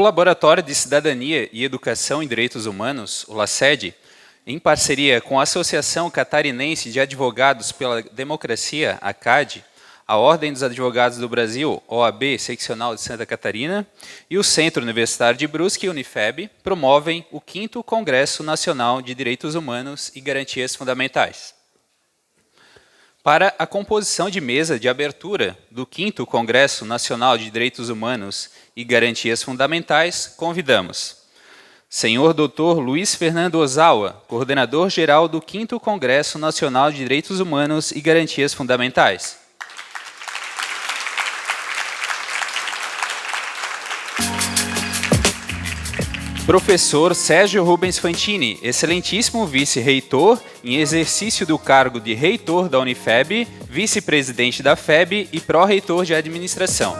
Laboratório de Cidadania e Educação em Direitos Humanos, o LACED, em parceria com a Associação Catarinense de Advogados pela Democracia, a CAD, a Ordem dos Advogados do Brasil, OAB, Seccional de Santa Catarina, e o Centro Universitário de Brusque, Unifeb, promovem o 5º Congresso Nacional de Direitos Humanos e Garantias Fundamentais. Para a composição de mesa de abertura do 5º Congresso Nacional de Direitos Humanos e Garantias Fundamentais, convidamos Senhor Dr. Luiz Fernando Ozawa, coordenador-geral do 5º Congresso Nacional de Direitos Humanos e Garantias Fundamentais. Professor Sérgio Rubens Fantini, excelentíssimo vice-reitor, em exercício do cargo de reitor da Unifeb, vice-presidente da FEB e pró-reitor de administração.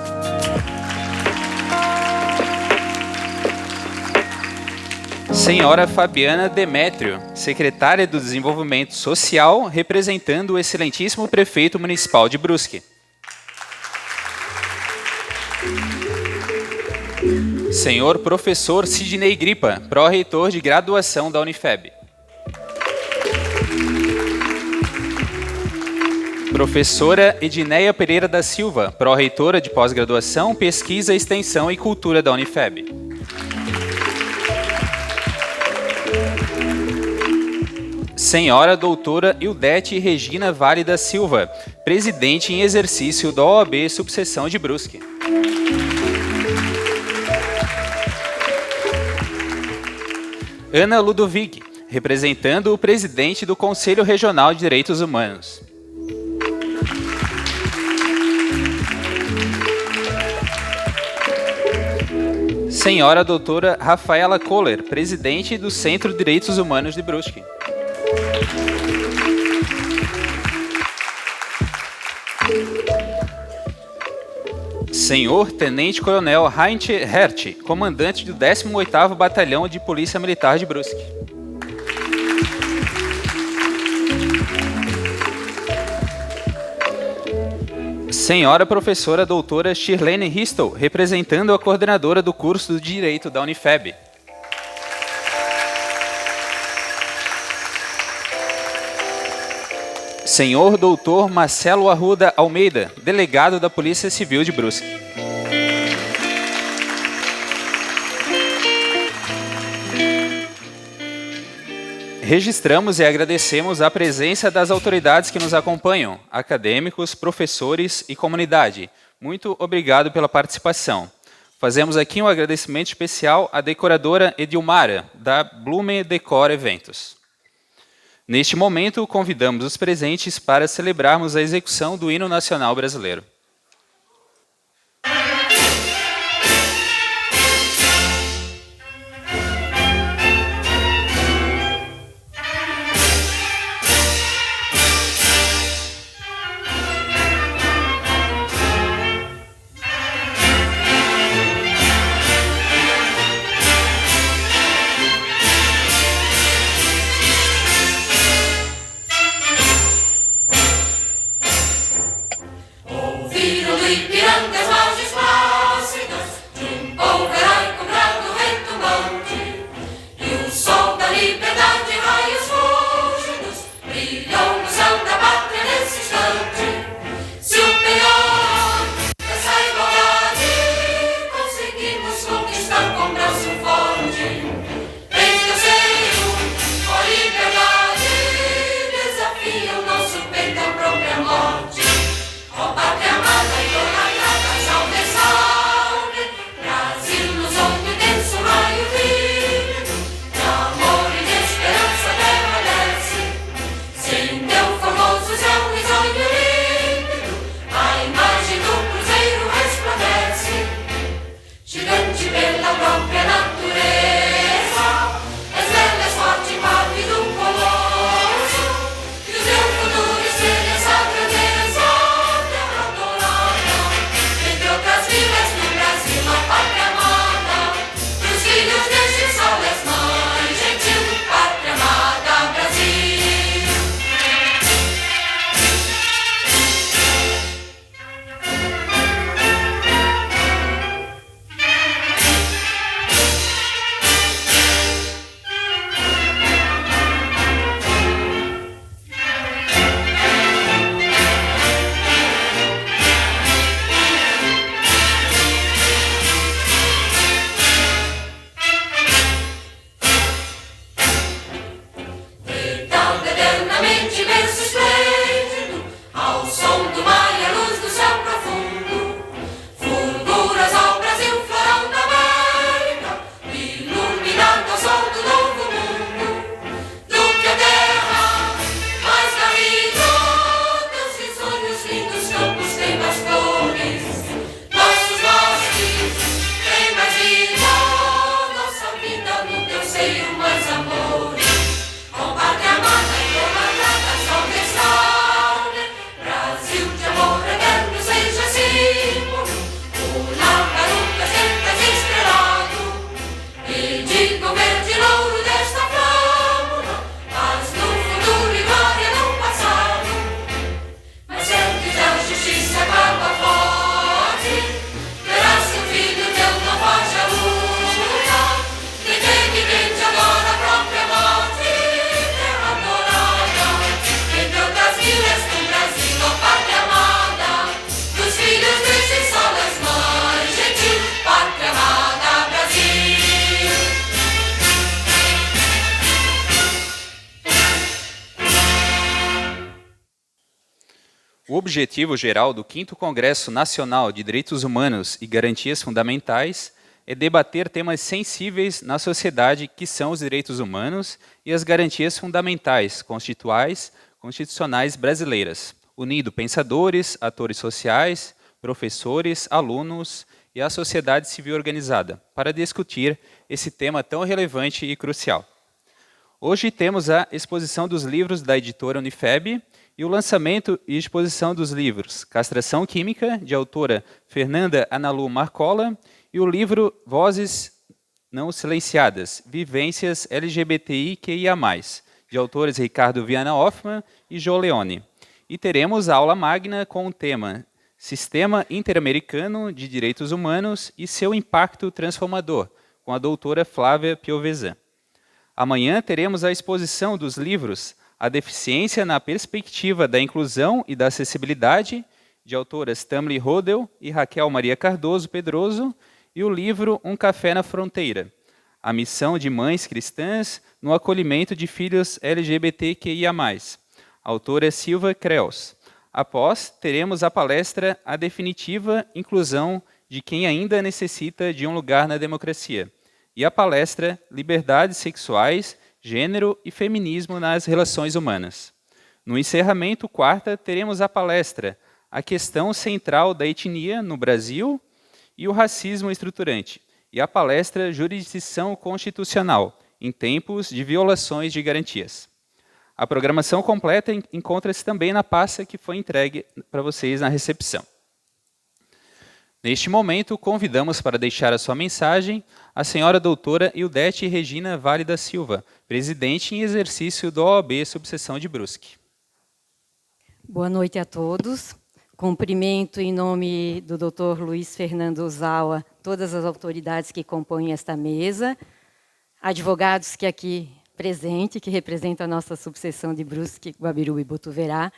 Senhora Fabiana Demétrio, secretária do Desenvolvimento Social, representando o excelentíssimo prefeito municipal de Brusque. Senhor Professor Sidney Gripa, pró-reitor de graduação da Unifeb. Professora Edneia Pereira da Silva, pró-reitora de pós-graduação, pesquisa, extensão e cultura da Unifeb. Senhora Doutora Ildete Regina Vale da Silva, presidente em exercício da OAB Subseção de Brusque. Ana Ludovic, representando o presidente do Conselho Regional de Direitos Humanos. Senhora Doutora Rafaela Kohler, presidente do Centro de Direitos Humanos de Brusque. Senhor Tenente Coronel Heinz Hertz, comandante do 18º Batalhão de Polícia Militar de Brusque. Senhora Professora Doutora Shirlene Ristel, representando a coordenadora do curso de Direito da Unifeb. Senhor Doutor Marcelo Arruda Almeida, delegado da Polícia Civil de Brusque. Registramos e agradecemos a presença das autoridades que nos acompanham, acadêmicos, professores e comunidade. Muito obrigado pela participação. Fazemos aqui um agradecimento especial à decoradora Edilmara, da Blume Decor Eventos. Neste momento, convidamos os presentes para celebrarmos a execução do Hino Nacional Brasileiro. Oh, O objetivo geral do 5º Congresso Nacional de Direitos Humanos e Garantias Fundamentais é debater temas sensíveis na sociedade que são os direitos humanos e as garantias fundamentais constitucionais brasileiras, unindo pensadores, atores sociais, professores, alunos e a sociedade civil organizada, para discutir esse tema tão relevante e crucial. Hoje temos a exposição dos livros da editora Unifeb e o lançamento e exposição dos livros Castração Química, de autora Fernanda Analu Marcola, e o livro Vozes Não Silenciadas, Vivências LGBTIQIA+, de autores Ricardo Viana Hoffmann e Jô Leone. E teremos a aula magna com o tema Sistema Interamericano de Direitos Humanos e seu impacto transformador, com a doutora Flávia Piovesan. Amanhã teremos a exposição dos livros A Deficiência na Perspectiva da Inclusão e da Acessibilidade, de autoras Tamli Rodel e Raquel Maria Cardoso Pedroso, e o livro Um Café na Fronteira, a missão de mães cristãs no acolhimento de filhos LGBTQIA+, autora Silva Creus. Após, teremos a palestra A Definitiva Inclusão de quem ainda necessita de um lugar na democracia, e a palestra Liberdades Sexuais, Gênero e Feminismo nas Relações Humanas. No encerramento, quarta, teremos a palestra A Questão Central da Etnia no Brasil e o Racismo Estruturante, e a palestra Jurisdição Constitucional, em Tempos de Violações de Garantias. A programação completa encontra-se também na pasta que foi entregue para vocês na recepção. Neste momento, convidamos para deixar a sua mensagem a senhora doutora Ildete Regina Vale da Silva, presidente em exercício da OAB Subseção de Brusque. Boa noite a todos. Cumprimento em nome do Dr. Luiz Fernando Ozawa todas as autoridades que compõem esta mesa, advogados que aqui presente, que representa a nossa subseção de Brusque, Guabiru e Botuverá,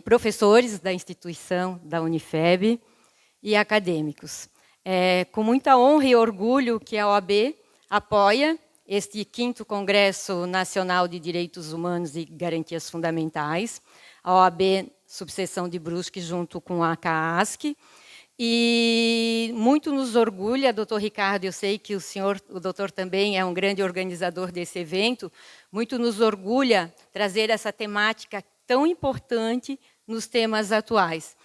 professores da instituição da Unifeb e acadêmicos. É com muita honra e orgulho que a OAB apoia este 5º Congresso Nacional de Direitos Humanos e Garantias Fundamentais, a OAB Subseção de Brusque, junto com a CAASC, e muito nos orgulha, doutor Ricardo, eu sei que o doutor também é um grande organizador desse evento, muito nos orgulha trazer essa temática tão importante nos temas atuais.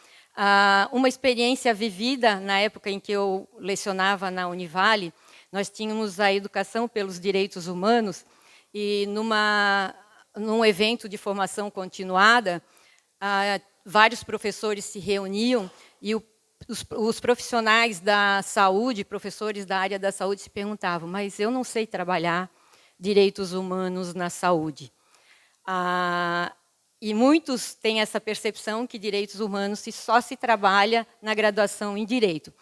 Uma experiência vivida na época em que eu lecionava na Univale, nós tínhamos a educação pelos direitos humanos e num evento de formação continuada, vários professores se reuniam e os profissionais da saúde, professores da área da saúde, se perguntavam, mas eu não sei trabalhar direitos humanos na saúde. E muitos têm essa percepção que direitos humanos só se trabalha na graduação em Direito.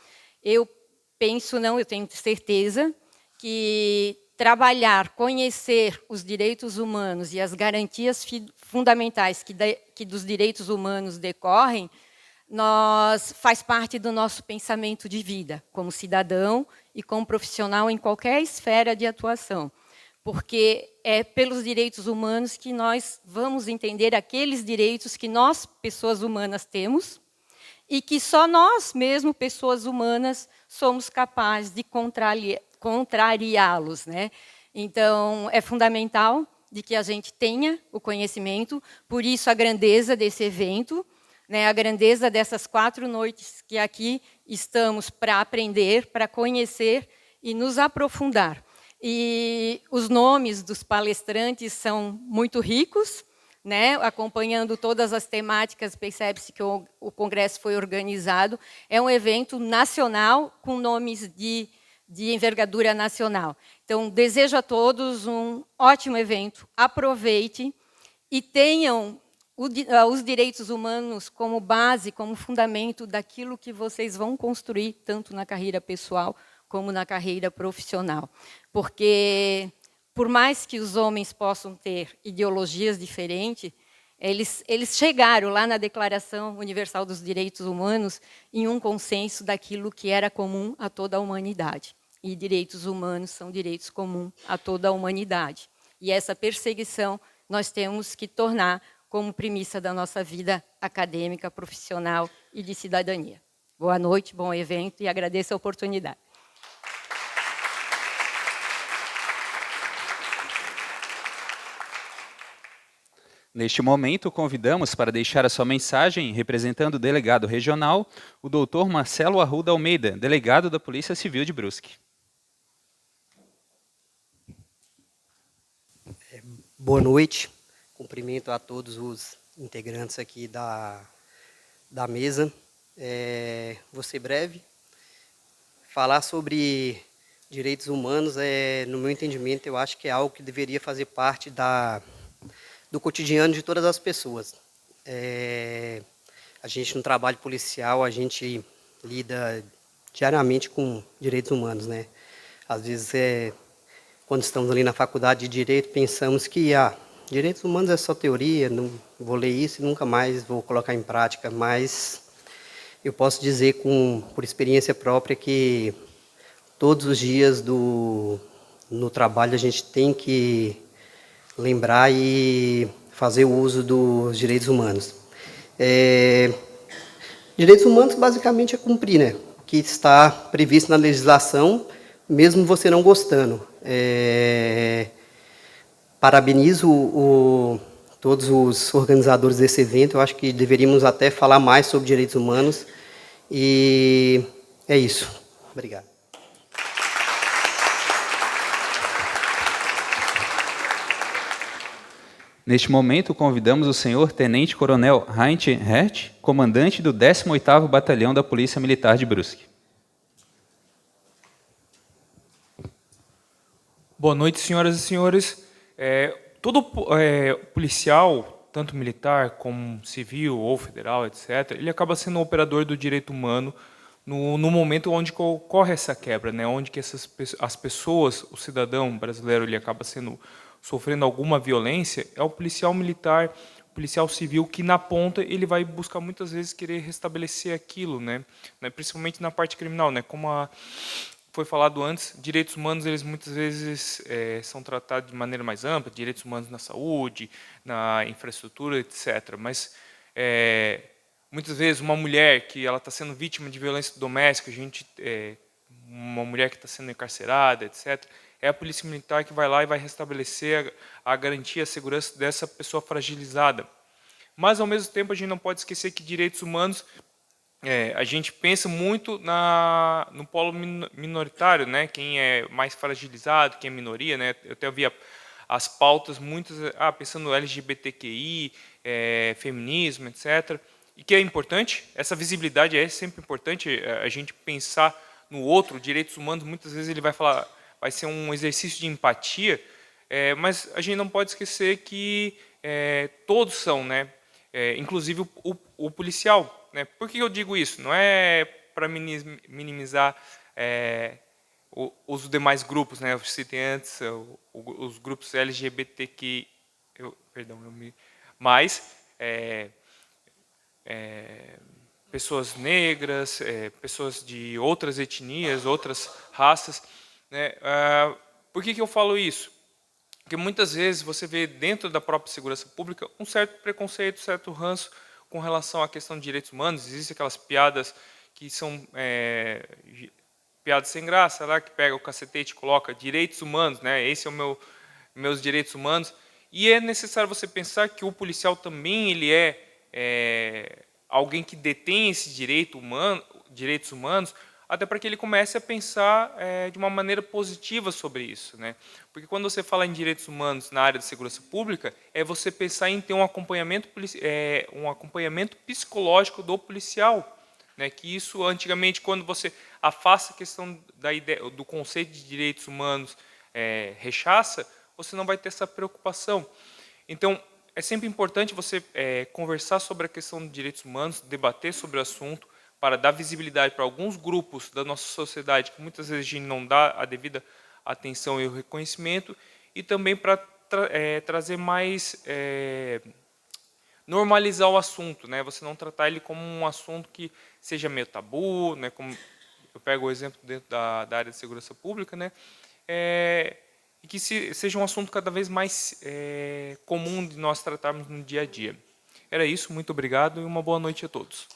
Eu penso, não, eu tenho certeza, que trabalhar, conhecer os direitos humanos e as garantias fundamentais que dos direitos humanos decorrem, faz parte do nosso pensamento de vida, como cidadão e como profissional em qualquer esfera de atuação. Porque é pelos direitos humanos que nós vamos entender aqueles direitos que nós, pessoas humanas, temos e que só nós, mesmo pessoas humanas, somos capazes de contrariá-los, né? Então, é fundamental de que a gente tenha o conhecimento, por isso a grandeza desse evento, né, a grandeza dessas 4 noites que aqui estamos para aprender, para conhecer e nos aprofundar. E os nomes dos palestrantes são muito ricos, né, acompanhando todas as temáticas, percebe-se que o congresso foi organizado. É um evento nacional com nomes de envergadura nacional. Então, desejo a todos um ótimo evento, aproveite e tenham os direitos humanos como base, como fundamento daquilo que vocês vão construir, tanto na carreira pessoal como na carreira profissional. Porque, por mais que os homens possam ter ideologias diferentes, eles chegaram lá na Declaração Universal dos Direitos Humanos em um consenso daquilo que era comum a toda a humanidade. E direitos humanos são direitos comuns a toda a humanidade. E essa perseguição nós temos que tornar como premissa da nossa vida acadêmica, profissional e de cidadania. Boa noite, bom evento e agradeço a oportunidade. Neste momento, convidamos para deixar a sua mensagem, representando o delegado regional, o doutor Marcelo Arruda Almeida, delegado da Polícia Civil de Brusque. Boa noite, cumprimento a todos os integrantes aqui da mesa. Vou ser breve. Falar sobre direitos humanos, no meu entendimento, eu acho que é algo que deveria fazer parte do cotidiano de todas as pessoas. A gente, no trabalho policial, a gente lida diariamente com direitos humanos, né? Às vezes, quando estamos ali na faculdade de Direito, pensamos que direitos humanos é só teoria, não vou ler isso e nunca mais vou colocar em prática, mas eu posso dizer por experiência própria que todos os dias no trabalho a gente tem que lembrar e fazer o uso dos direitos humanos. Direitos humanos basicamente é cumprir, né, o que está previsto na legislação, mesmo você não gostando. Parabenizo todos os organizadores desse evento. Eu acho que deveríamos até falar mais sobre direitos humanos. E é isso. Obrigado. Neste momento, convidamos o senhor Tenente Coronel Heinz Hertz, comandante do 18º Batalhão da Polícia Militar de Brusque. Boa noite, senhoras e senhores. Todo policial, tanto militar como civil ou federal, etc., ele acaba sendo um operador do direito humano no momento onde ocorre essa quebra, né? Onde que as pessoas, o cidadão brasileiro, ele acaba sofrendo alguma violência, é o policial militar, o policial civil, que na ponta ele vai buscar muitas vezes querer restabelecer aquilo, né? Principalmente na parte criminal, né? Como foi falado antes, direitos humanos eles muitas vezes são tratados de maneira mais ampla, direitos humanos na saúde, na infraestrutura, etc. Mas muitas vezes uma mulher que ela está sendo vítima de violência doméstica, uma mulher que está sendo encarcerada, etc., é a polícia militar que vai lá e vai restabelecer a garantia, a segurança dessa pessoa fragilizada. Mas, ao mesmo tempo, a gente não pode esquecer que direitos humanos, a gente pensa muito no polo minoritário, né? Quem é mais fragilizado, quem é minoria, né? Eu até via as pautas muitas, pensando no LGBTQI, feminismo, etc., e que é importante, essa visibilidade é sempre importante, a gente pensar no outro, direitos humanos, muitas vezes ele vai ser um exercício de empatia, mas a gente não pode esquecer que todos são, né? Inclusive o policial. Né? Por que eu digo isso? Não é para minimizar os demais grupos, né? Eu citei antes os grupos LGBTQ, mais pessoas negras, pessoas de outras etnias, outras raças. Né? Por que eu falo isso? Porque muitas vezes você vê dentro da própria segurança pública um certo preconceito, um certo ranço com relação à questão de direitos humanos. Existem aquelas piadas que são piadas sem graça, lá que pega o cacetete e coloca direitos humanos, né? Esse é meus direitos humanos. E é necessário você pensar que o policial também ele é alguém que detém esse direitos humanos, até para que ele comece a pensar de uma maneira positiva sobre isso. Né? Porque quando você fala em direitos humanos na área de segurança pública, é você pensar em ter um acompanhamento psicológico do policial. Né? Que isso, antigamente, quando você afasta a questão da ideia, do conceito de direitos humanos, rechaça, você não vai ter essa preocupação. Então, é sempre importante você conversar sobre a questão de direitos humanos, debater sobre o assunto, para dar visibilidade para alguns grupos da nossa sociedade que muitas vezes a gente não dá a devida atenção e o reconhecimento, e também para trazer mais... normalizar o assunto, né? Você não tratar ele como um assunto que seja meio tabu, né? Como eu pego o exemplo dentro da área de segurança pública, né? e que seja um assunto cada vez mais comum de nós tratarmos no dia a dia. Era isso, muito obrigado e uma boa noite a todos.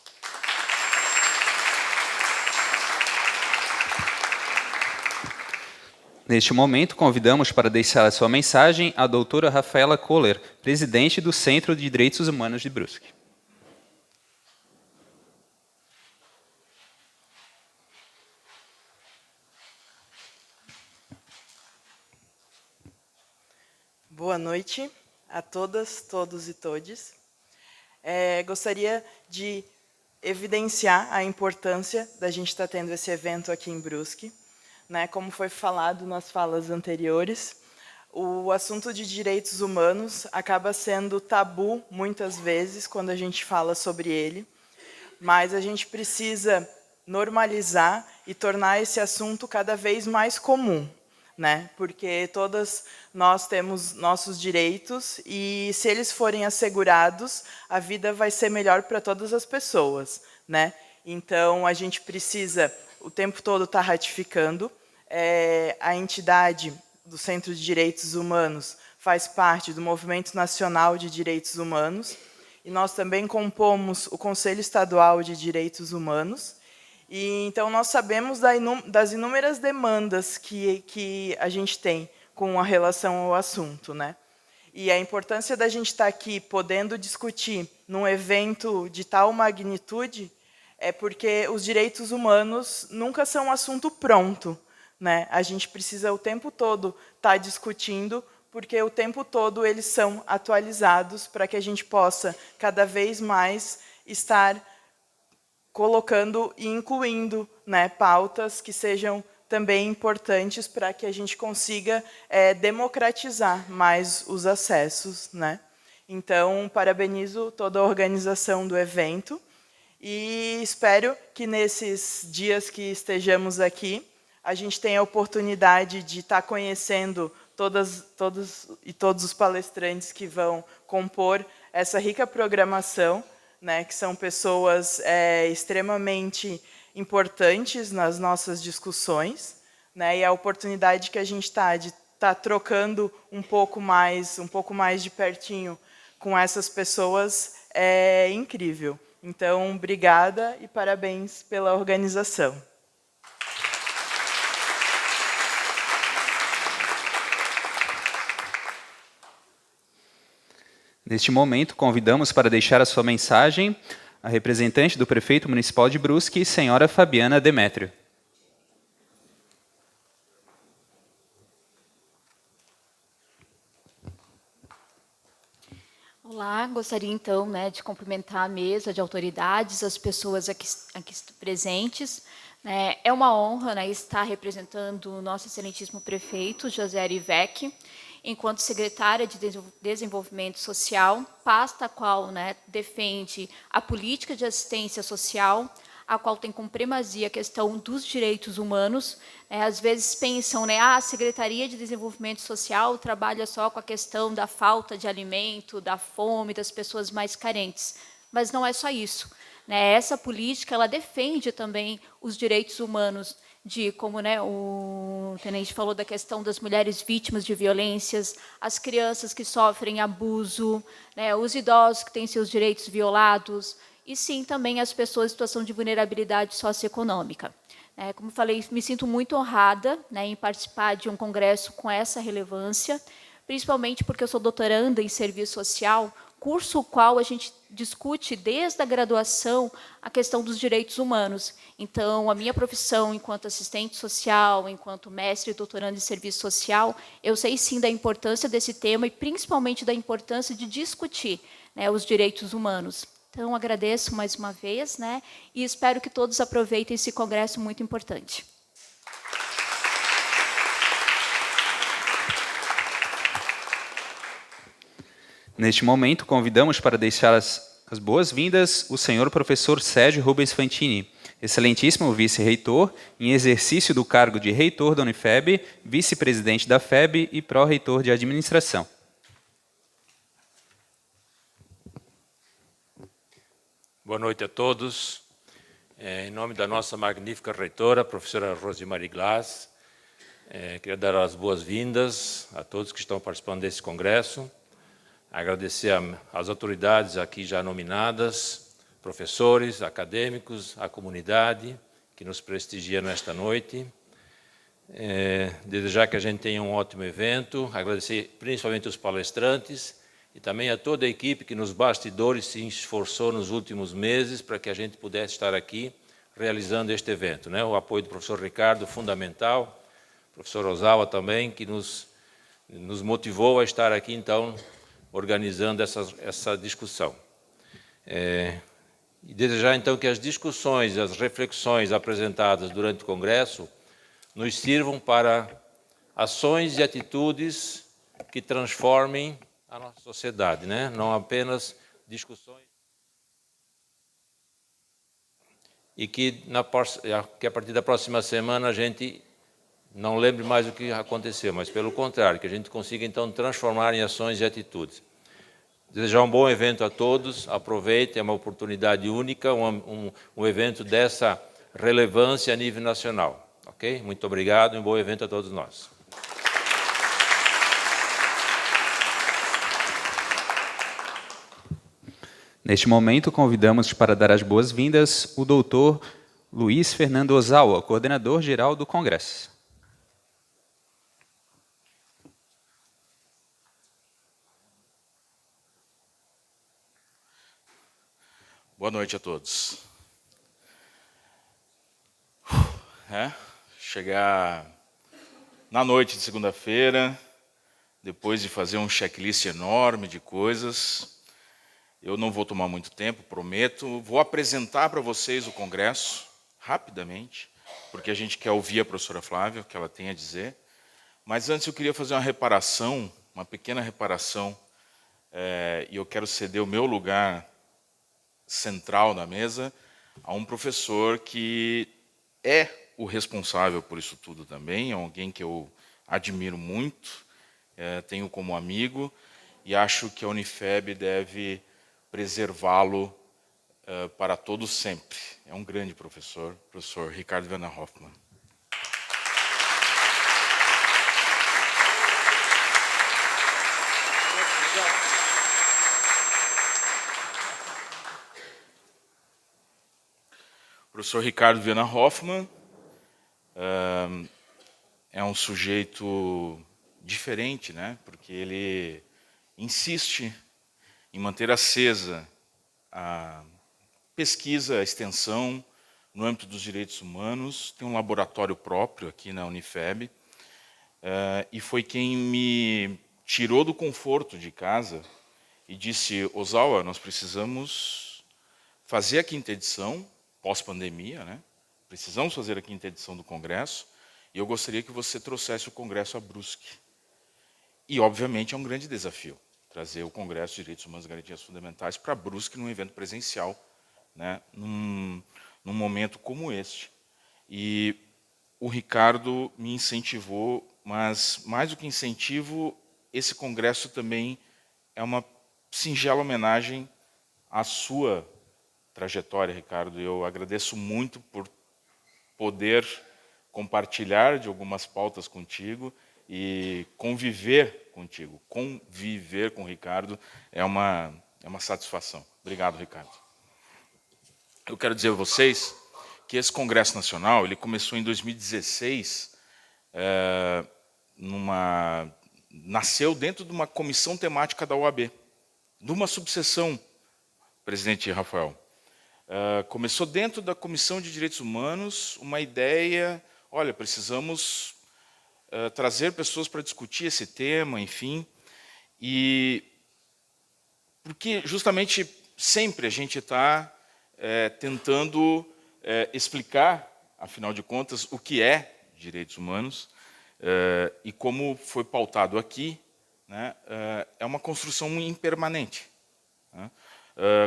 Neste momento, convidamos para deixar a sua mensagem a doutora Rafaela Kohler, presidente do Centro de Direitos Humanos de Brusque. Boa noite a todas, todos e todes. Gostaria de evidenciar a importância da gente estar tendo esse evento aqui em Brusque. Né, como foi falado nas falas anteriores, o assunto de direitos humanos acaba sendo tabu muitas vezes quando a gente fala sobre ele, mas a gente precisa normalizar e tornar esse assunto cada vez mais comum, né? Porque todas nós temos nossos direitos e, se eles forem assegurados, a vida vai ser melhor para todas as pessoas, né? Então, a gente precisa o tempo todo estar ratificando. A entidade do Centro de Direitos Humanos faz parte do Movimento Nacional de Direitos Humanos e nós também compomos o Conselho Estadual de Direitos Humanos. E então nós sabemos das inúmeras demandas que a gente tem com a relação ao assunto, né? E a importância da gente estar aqui podendo discutir num evento de tal magnitude é porque os direitos humanos nunca são um assunto pronto, né? A gente precisa o tempo todo estar discutindo, porque o tempo todo eles são atualizados para que a gente possa cada vez mais estar colocando e incluindo, né, pautas que sejam também importantes para que a gente consiga democratizar mais os acessos, né? Então, parabenizo toda a organização do evento e espero que nesses dias que estejamos aqui, a gente tem a oportunidade de estar conhecendo todos os palestrantes que vão compor essa rica programação, né, que são pessoas extremamente importantes nas nossas discussões, né, e a oportunidade que a gente está de estar trocando um pouco mais de pertinho com essas pessoas é incrível. Então, obrigada e parabéns pela organização. Neste momento, convidamos para deixar a sua mensagem a representante do Prefeito Municipal de Brusque, senhora Fabiana Demétrio. Olá, gostaria então, né, de cumprimentar a mesa de autoridades, as pessoas aqui presentes. É uma honra, né, estar representando o nosso excelentíssimo prefeito, José Arivec, enquanto secretária de Desenvolvimento Social, pasta a qual, né, defende a política de assistência social, a qual tem como primazia a questão dos direitos humanos. Às vezes pensam, né, a Secretaria de Desenvolvimento Social trabalha só com a questão da falta de alimento, da fome, das pessoas mais carentes. Mas não é só isso. Essa política ela defende também os direitos humanos, como, né, o tenente falou da questão das mulheres vítimas de violências, as crianças que sofrem abuso, né, os idosos que têm seus direitos violados, e sim também as pessoas em situação de vulnerabilidade socioeconômica. Como falei, me sinto muito honrada, né, em participar de um congresso com essa relevância, principalmente porque eu sou doutoranda em serviço social, curso o qual a gente discute desde a graduação a questão dos direitos humanos. Então, a minha profissão enquanto assistente social, enquanto mestre e doutorando em serviço social, eu sei sim da importância desse tema e principalmente da importância de discutir, né, os direitos humanos. Então, agradeço mais uma vez, né, e espero que todos aproveitem esse congresso muito importante. Neste momento, convidamos para deixar as boas-vindas o senhor professor Sérgio Rubens Fantini, excelentíssimo vice-reitor, em exercício do cargo de reitor da Unifeb, vice-presidente da FEB e pró-reitor de administração. Boa noite a todos. Em nome da nossa magnífica reitora, professora Rosemary Glass, Queria dar as boas-vindas a todos que estão participando desse congresso, agradecer às autoridades aqui já nominadas, professores, acadêmicos, a comunidade que nos prestigia nesta noite. Desejar que a gente tenha um ótimo evento, agradecer principalmente os palestrantes e também a toda a equipe que nos bastidores se esforçou nos últimos meses para que a gente pudesse estar aqui realizando este evento, né? O apoio do professor Ricardo, fundamental, o professor Ozawa também, que nos motivou a estar aqui, então, organizando essa discussão. E desejar, então, que as discussões, as reflexões apresentadas durante o Congresso nos sirvam para ações e atitudes que transformem a nossa sociedade, né? Não apenas discussões. E que a partir da próxima semana a gente não lembre mais o que aconteceu, mas pelo contrário, que a gente consiga então transformar em ações e atitudes. Desejar um bom evento a todos, aproveitem, é uma oportunidade única, um evento dessa relevância a nível nacional. Ok? Muito obrigado e um bom evento a todos nós. Neste momento, convidamos para dar as boas-vindas o doutor Luiz Fernando Ozawa, coordenador-geral do Congresso. Boa noite a todos. Chegar na noite de segunda-feira, depois de fazer um checklist enorme de coisas, eu não vou tomar muito tempo, prometo. Vou apresentar para vocês o Congresso, rapidamente, porque a gente quer ouvir a professora Flávia, o que ela tem a dizer. Mas antes eu queria fazer uma reparação, uma pequena reparação, e eu quero ceder o meu lugar central na mesa a um professor que é o responsável por isso tudo também, é alguém que eu admiro muito, tenho como amigo, e acho que a Unifeb deve preservá-lo para todo sempre. É um grande professor, professor Ricardo Werner Hoffmann. O professor Ricardo Werner Hoffmann é um sujeito diferente, né? Porque ele insiste em manter acesa a pesquisa, a extensão no âmbito dos direitos humanos. Tem um laboratório próprio aqui na Unifeb, e foi quem me tirou do conforto de casa e disse: Ozawa, nós precisamos fazer a 5ª edição, pós-pandemia, né? Precisamos fazer a 5ª edição do Congresso, e eu gostaria que você trouxesse o Congresso a Brusque. E, obviamente, é um grande desafio trazer o Congresso de Direitos Humanos e Garantias Fundamentais para Brusque num evento presencial, né? Num momento como este. E o Ricardo me incentivou, mas mais do que incentivo, esse congresso também é uma singela homenagem à sua trajetória, Ricardo. Eu agradeço muito por poder compartilhar de algumas pautas contigo e conviver contigo. Conviver com o Ricardo é uma satisfação. Obrigado, Ricardo. Eu quero dizer a vocês que esse Congresso Nacional ele começou em 2016, nasceu dentro de uma comissão temática da OAB, de uma subseção, presidente Rafael. Começou dentro da Comissão de Direitos Humanos uma ideia, olha, precisamos trazer pessoas para discutir esse tema, enfim, e porque justamente sempre a gente está tentando explicar, afinal de contas, o que é direitos humanos, e como foi pautado aqui, né, é uma construção impermanente. Né?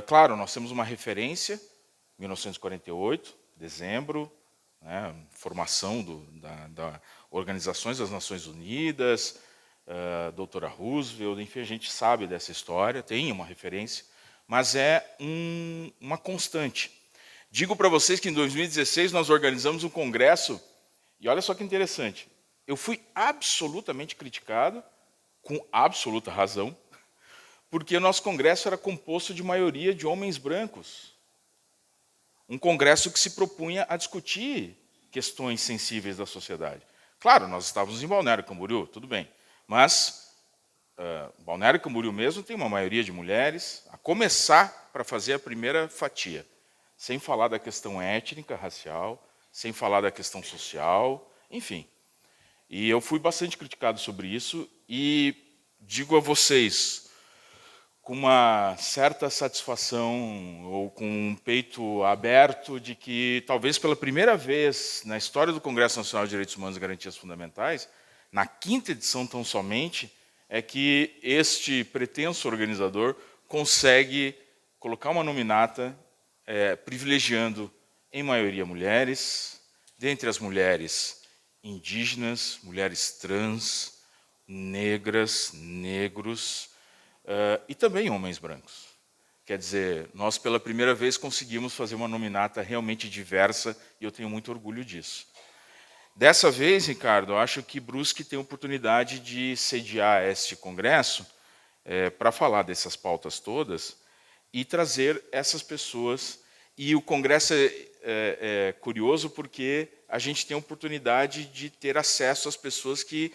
Claro, nós temos uma referência, 1948, dezembro, né, formação da Organizações das Nações Unidas, doutora Roosevelt, enfim, a gente sabe dessa história, tem uma referência, mas é uma constante. Digo para vocês que em 2016 nós organizamos um congresso, e olha só que interessante, eu fui absolutamente criticado, com absoluta razão, porque o nosso congresso era composto de maioria de homens brancos. Um congresso que se propunha a discutir questões sensíveis da sociedade. Claro, nós estávamos em Balneário Camboriú, tudo bem, mas Balneário Camboriú mesmo tem uma maioria de mulheres, a começar para fazer a primeira fatia, sem falar da questão étnica, racial, sem falar da questão social, enfim. E eu fui bastante criticado sobre isso e digo a vocês, com uma certa satisfação ou com um peito aberto de que talvez pela primeira vez na história do Congresso Nacional de Direitos Humanos e Garantias Fundamentais, na 5ª edição tão somente, é que este pretenso organizador consegue colocar uma nominata privilegiando, em maioria, mulheres, dentre as mulheres indígenas, mulheres trans, negras, negros, e também homens brancos. Quer dizer, nós pela primeira vez conseguimos fazer uma nominata realmente diversa e eu tenho muito orgulho disso. Dessa vez, Ricardo, eu acho que Brusque tem a oportunidade de sediar este congresso para falar dessas pautas todas e trazer essas pessoas. E o congresso é curioso porque a gente tem a oportunidade de ter acesso às pessoas que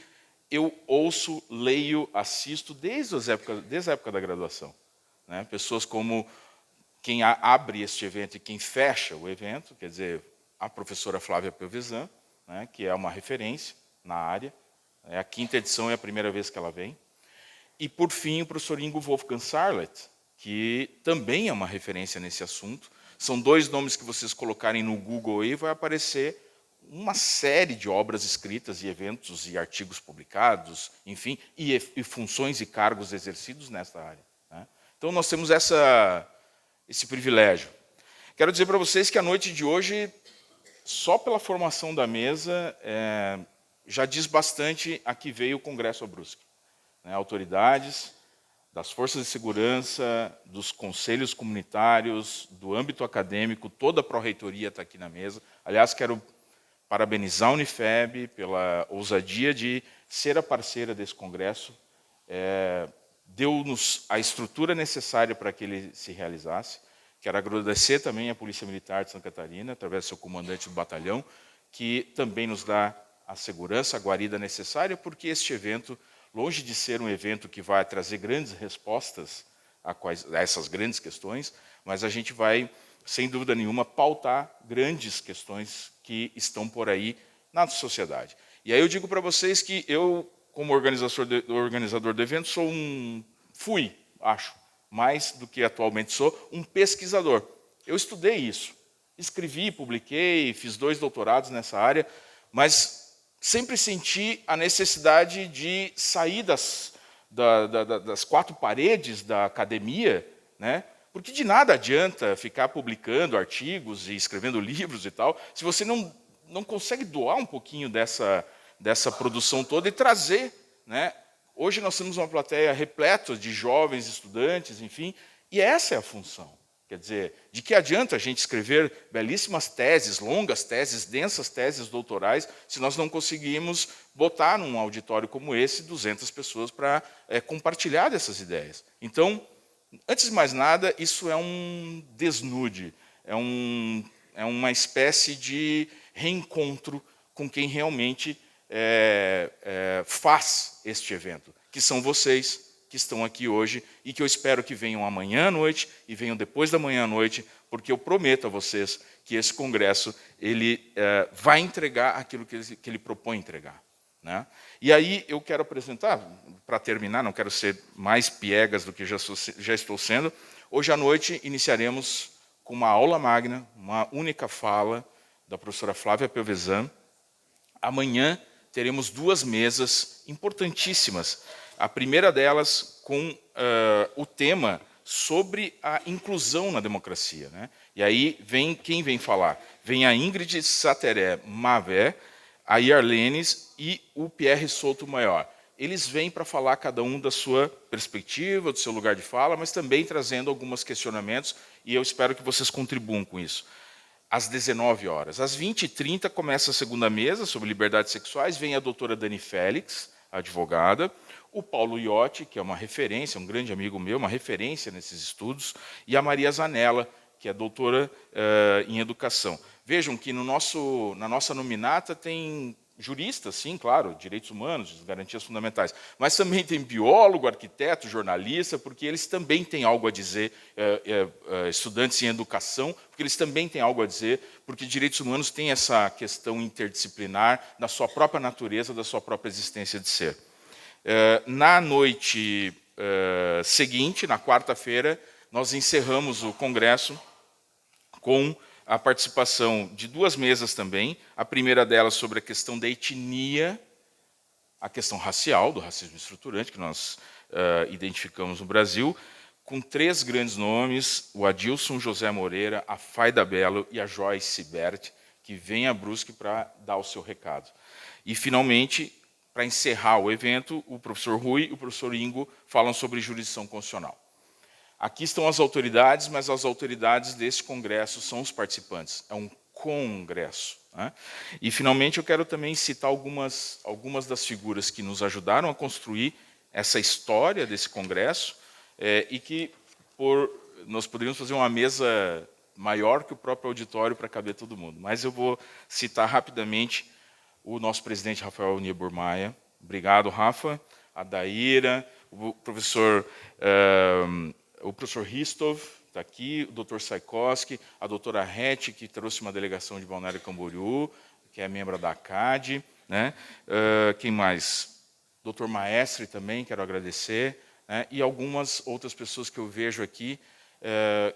eu ouço, leio, assisto desde a época da graduação. Né? Pessoas como quem abre este evento e quem fecha o evento, quer dizer, a professora Flávia Pelvezan, né, que é uma referência na área. É a 5ª edição, é a primeira vez que ela vem. E, por fim, o professor Ingo Wolfgang Sarlet, que também é uma referência nesse assunto. São 2 nomes que vocês colocarem no Google e vai aparecer uma série de obras escritas e eventos e artigos publicados, enfim, e funções e cargos exercidos nesta área. Né? Então, nós temos esse privilégio. Quero dizer para vocês que a noite de hoje, só pela formação da mesa, já diz bastante a que veio o Congresso a Brusque. Né? Autoridades das forças de segurança, dos conselhos comunitários, do âmbito acadêmico, toda a pró-reitoria está aqui na mesa. Aliás, quero parabenizar a Unifeb pela ousadia de ser a parceira desse congresso, deu-nos a estrutura necessária para que ele se realizasse. Quero agradecer também à Polícia Militar de Santa Catarina, através do seu comandante do batalhão, que também nos dá a segurança, a guarida necessária, porque este evento, longe de ser um evento que vai trazer grandes respostas a essas grandes questões, mas a gente vai, sem dúvida nenhuma, pautar grandes questões que estão por aí na sociedade. E aí eu digo para vocês que eu, como organizador do evento, fui, acho, mais do que atualmente sou, um pesquisador. Eu estudei isso, escrevi, publiquei, fiz 2 doutorados nessa área, mas sempre senti a necessidade de sair das 4 paredes da academia, né? Porque de nada adianta ficar publicando artigos e escrevendo livros e tal, se você não consegue doar um pouquinho dessa produção toda e trazer. Né? Hoje nós temos uma plateia repleta de jovens estudantes, enfim, e essa é a função. Quer dizer, de que adianta a gente escrever belíssimas teses, longas teses, densas teses doutorais, se nós não conseguimos botar num auditório como esse 200 pessoas para compartilhar dessas ideias. Então, antes de mais nada, isso é um desnude, é uma espécie de reencontro com quem realmente faz este evento, que são vocês que estão aqui hoje e que eu espero que venham amanhã à noite e venham depois da manhã à noite, porque eu prometo a vocês que esse congresso ele vai entregar aquilo que ele propõe entregar. Né? E aí eu quero apresentar, para terminar, não quero ser mais piegas do que já estou sendo, hoje à noite iniciaremos com uma aula magna, uma única fala da professora Flávia Pelvezan. Amanhã teremos 2 mesas importantíssimas. A primeira delas com o tema sobre a inclusão na democracia. Né? E aí quem vem falar? Vem a Ingrid Sateré Mavé, a Yarlenes e o Pierre Souto Maior. Eles vêm para falar cada um da sua perspectiva, do seu lugar de fala, mas também trazendo alguns questionamentos, e eu espero que vocês contribuam com isso. às 19 horas. Às 20h30 começa a segunda mesa sobre liberdades sexuais, vem a doutora Dani Félix, advogada, o Paulo Iotti, que é uma referência, um grande amigo meu, uma referência nesses estudos, e a Maria Zanella, que é doutora em educação. Vejam que na nossa nominata tem juristas, sim, claro, direitos humanos, garantias fundamentais, mas também tem biólogo, arquiteto, jornalista, porque eles também têm algo a dizer, estudantes em educação, porque eles também têm algo a dizer, porque direitos humanos têm essa questão interdisciplinar da sua própria natureza, da sua própria existência de ser. Na noite seguinte, na quarta-feira, nós encerramos o congresso com a participação de 2 mesas também, a primeira delas sobre a questão da etnia, a questão racial, do racismo estruturante, que nós identificamos no Brasil, com 3 grandes nomes, o Adilson José Moreira, a Faida Bello e a Joyce Bert, que vem a Brusque para dar o seu recado. E, finalmente, para encerrar o evento, o professor Rui e o professor Ingo falam sobre jurisdição constitucional. Aqui estão as autoridades, mas as autoridades desse congresso são os participantes. É um congresso. Né? E, finalmente, eu quero também citar algumas das figuras que nos ajudaram a construir essa história desse congresso e que nós poderíamos fazer uma mesa maior que o próprio auditório para caber todo mundo. Mas eu vou citar rapidamente o nosso presidente Rafael Niebuhr Maia. Obrigado, Rafa. A Daíra, o professor Ristov está aqui, o doutor Saikoski, a doutora Rete, que trouxe uma delegação de Balneário Camboriú, que é membro da ACAD. Né? Quem mais? Doutor Maestre também, quero agradecer. Né? E algumas outras pessoas que eu vejo aqui,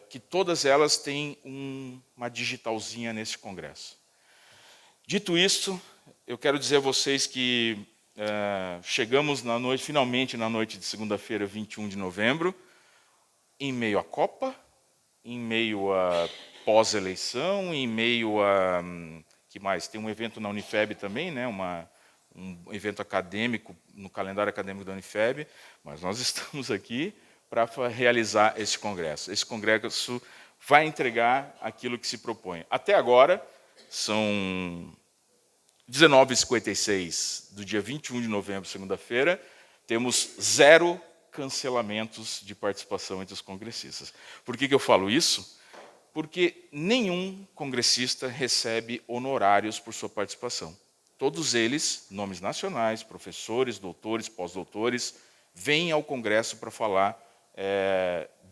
que todas elas têm uma digitalzinha nesse congresso. Dito isso, eu quero dizer a vocês que chegamos finalmente na noite de segunda-feira, 21 de novembro, em meio à Copa, em meio à pós-eleição, em meio a... que mais? Tem um evento na Unifeb também, né? Um evento acadêmico, no calendário acadêmico da Unifeb, mas nós estamos aqui para realizar esse congresso. Esse congresso vai entregar aquilo que se propõe. Até agora, são 19h56 do dia 21 de novembro, segunda-feira, temos 0 cancelamentos de participação entre os congressistas. Por que eu falo isso? Porque nenhum congressista recebe honorários por sua participação. Todos eles, nomes nacionais, professores, doutores, pós-doutores, vêm ao Congresso para falar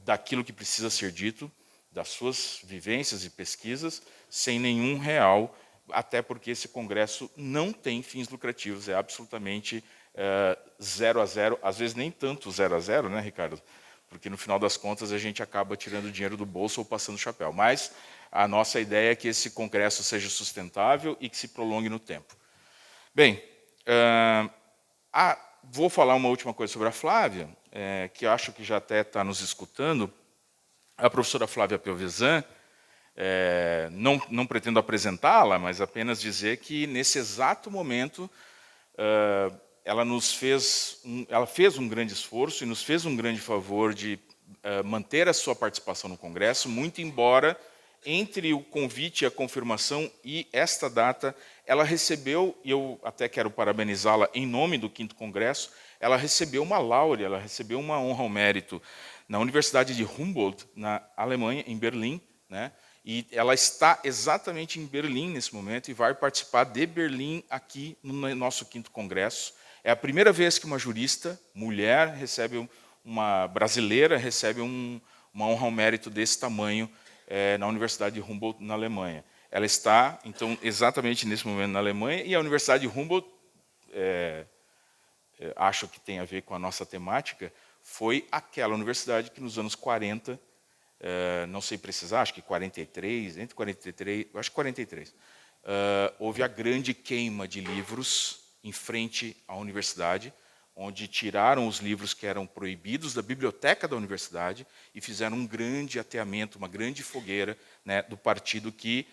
daquilo que precisa ser dito, das suas vivências e pesquisas, sem nenhum real, até porque esse Congresso não tem fins lucrativos, é absolutamente 0 a 0, às vezes nem tanto 0 a 0, né, Ricardo? Porque no final das contas a gente acaba tirando dinheiro do bolso ou passando o chapéu. Mas a nossa ideia é que esse congresso seja sustentável e que se prolongue no tempo. Bem, vou falar uma última coisa sobre a Flávia, que acho que já até está nos escutando. A professora Flávia Pelvezan, não pretendo apresentá-la, mas apenas dizer que nesse exato momento ela fez um grande esforço e nos fez um grande favor de manter a sua participação no Congresso, muito embora entre o convite e a confirmação e esta data, ela recebeu, e eu até quero parabenizá-la em nome do 5º Congresso, ela recebeu uma laurea, ela recebeu uma honra ao mérito na Universidade de Humboldt, na Alemanha, em Berlim, né? E ela está exatamente em Berlim nesse momento e vai participar de Berlim aqui no nosso 5º Congresso. É a primeira vez que uma jurista, mulher, uma brasileira, recebe uma honra ao mérito desse tamanho na Universidade de Humboldt, na Alemanha. Ela está, então, exatamente nesse momento na Alemanha, e a Universidade de Humboldt, acho que tem a ver com a nossa temática, foi aquela universidade que nos anos 40, não sei precisar, acho que 43, entre 43, acho que 43, houve a grande queima de livros em frente à universidade, onde tiraram os livros que eram proibidos da biblioteca da universidade e fizeram um grande ateamento, uma grande fogueira, né, do partido que,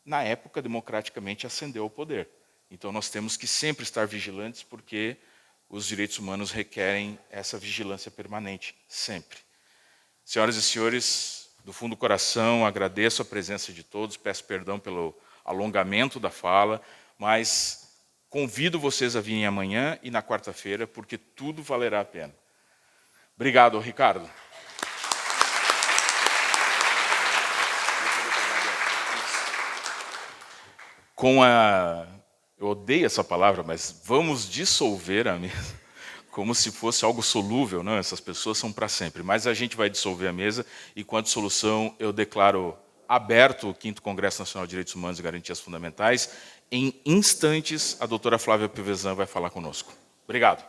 na época, democraticamente ascendeu ao poder. Então, nós temos que sempre estar vigilantes, porque os direitos humanos requerem essa vigilância permanente, sempre. Senhoras e senhores, do fundo do coração, agradeço a presença de todos, peço perdão pelo alongamento da fala, mas convido vocês a virem amanhã e na quarta-feira, porque tudo valerá a pena. Obrigado, Ricardo. Eu odeio essa palavra, mas vamos dissolver a mesa, como se fosse algo solúvel, não? Essas pessoas são para sempre. Mas a gente vai dissolver a mesa e, quanto solução, eu declaro aberto o 5º Congresso Nacional de Direitos Humanos e Garantias Fundamentais. Em instantes, a doutora Flávia Piovesan vai falar conosco. Obrigado.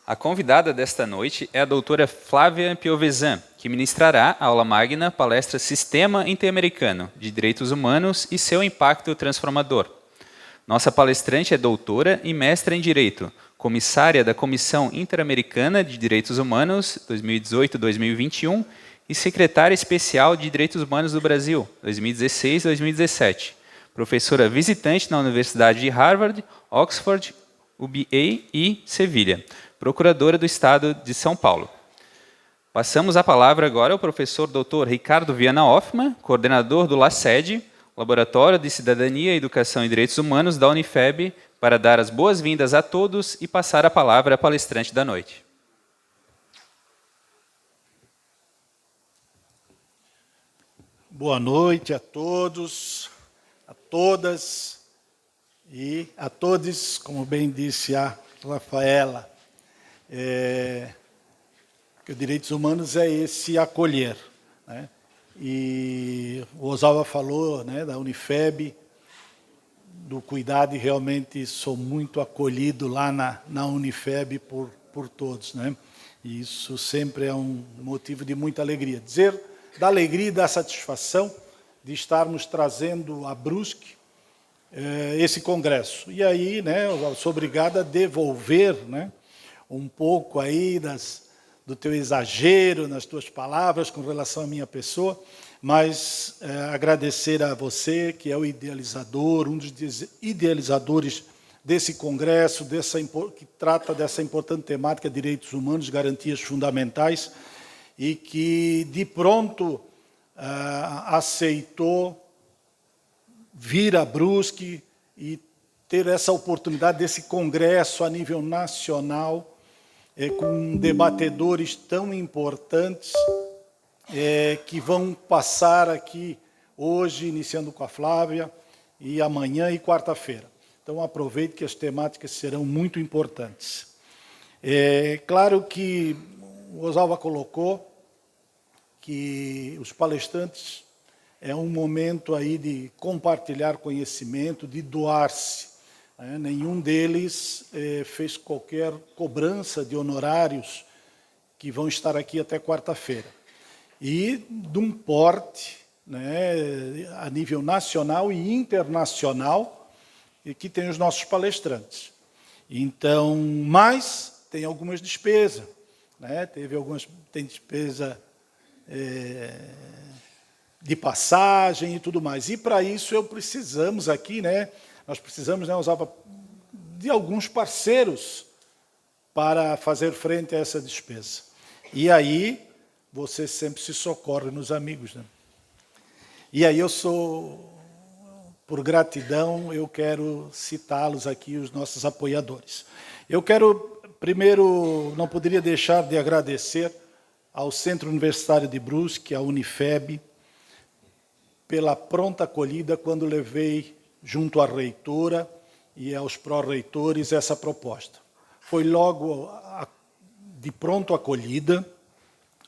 A convidada desta noite é a doutora Flávia Piovesan, que ministrará a aula magna palestra Sistema Interamericano de Direitos Humanos e seu impacto transformador. Nossa palestrante é doutora e mestra em Direito, comissária da Comissão Interamericana de Direitos Humanos 2018-2021 e secretária especial de Direitos Humanos do Brasil 2016-2017. Professora visitante na Universidade de Harvard, Oxford, UBA e Sevilha. Procuradora do Estado de São Paulo. Passamos a palavra agora ao professor Dr. Ricardo Viana Hoffmann, coordenador do LACED, Laboratório de Cidadania, Educação e Direitos Humanos da Unifeb, para dar as boas-vindas a todos e passar a palavra à palestrante da noite. Boa noite a todos, a todas e a todos, como bem disse a Rafaela. Que os direitos humanos é esse acolher, né? E o Ozawa falou, né, da Unifeb, do cuidado, e realmente sou muito acolhido lá na Unifeb por todos, né? E isso sempre é um motivo de muita alegria. Dizer da alegria e da satisfação de estarmos trazendo a Brusque esse congresso. E aí, né, eu sou obrigado a devolver, né, um pouco aí do teu exagero nas tuas palavras com relação à minha pessoa, mas agradecer a você, que é o idealizador, um dos idealizadores desse congresso, que trata dessa importante temática, direitos humanos, garantias fundamentais, e que, de pronto, aceitou vir a Brusque e ter essa oportunidade desse congresso a nível nacional, com debatedores tão importantes que vão passar aqui hoje, iniciando com a Flávia, e amanhã e quarta-feira. Então, aproveito que as temáticas serão muito importantes. Claro que o Ozawa colocou que os palestrantes é um momento aí de compartilhar conhecimento, de doar-se. Nenhum deles fez qualquer cobrança de honorários que vão estar aqui até quarta-feira. E de um porte, né, a nível nacional e internacional, e que tem os nossos palestrantes. Então, mas tem algumas despesas, né? Tem despesa de passagem e tudo mais. E para isso precisamos aqui, né? Nós precisamos, né, usar de alguns parceiros para fazer frente a essa despesa. E aí, você sempre se socorre nos amigos, né? E aí por gratidão, eu quero citá-los aqui, os nossos apoiadores. Eu quero, primeiro, não poderia deixar de agradecer ao Centro Universitário de Brusque, à Unifeb, pela pronta acolhida quando levei junto à reitora e aos pró-reitores essa proposta. Foi logo de pronto acolhida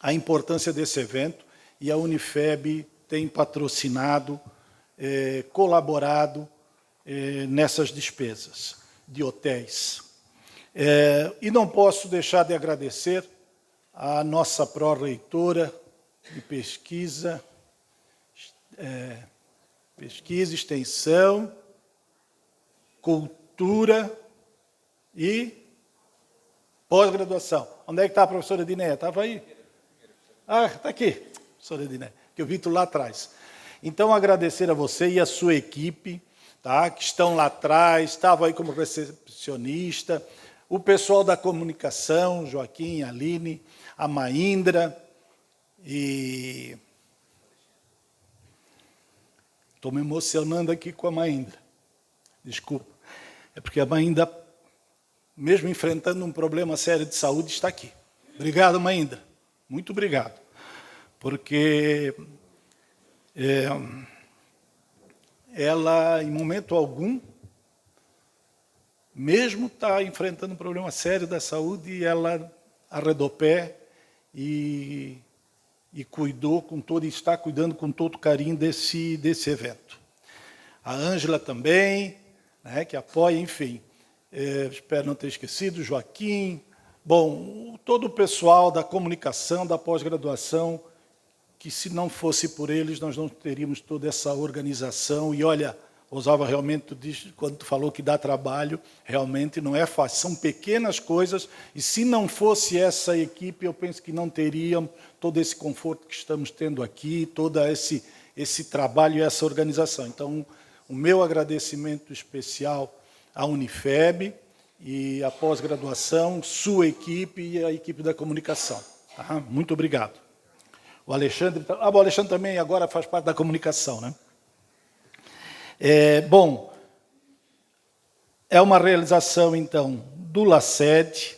a importância desse evento, e a Unifeb tem patrocinado colaborado nessas despesas de hotéis. E não posso deixar de agradecer à nossa pró-reitora de pesquisa, extensão, cultura e pós-graduação. Onde é que está a professora Dinéia? Estava aí? Ah, está aqui, professora Dinéia, que eu vi tu lá atrás. Então, agradecer a você e a sua equipe, tá, que estão lá atrás, estavam aí como recepcionista, o pessoal da comunicação, Joaquim, Aline, a Maindra, e estou me emocionando aqui com a Maindra. Desculpa. É porque a Maindra, mesmo enfrentando um problema sério de saúde, está aqui. Obrigado, Maindra. Muito obrigado. Porque ela, em momento algum, mesmo está enfrentando um problema sério da saúde, ela arredou pé e cuidou com todo, e está cuidando com todo carinho desse evento. A Ângela também, né, que apoia, enfim. Espero não ter esquecido, Joaquim. Bom, todo o pessoal da comunicação, da pós-graduação, que se não fosse por eles, nós não teríamos toda essa organização. E olha, Osalva, realmente, quando tu falou que dá trabalho, realmente não é fácil. São pequenas coisas, e se não fosse essa equipe, eu penso que não teríamos todo esse conforto que estamos tendo aqui, todo esse trabalho e essa organização. Então, o meu agradecimento especial à Unifeb e à pós-graduação, sua equipe e a equipe da comunicação. Tá? Muito obrigado. O Alexandre, o Alexandre também agora faz parte da comunicação, né? Bom, é uma realização, então, do LACED,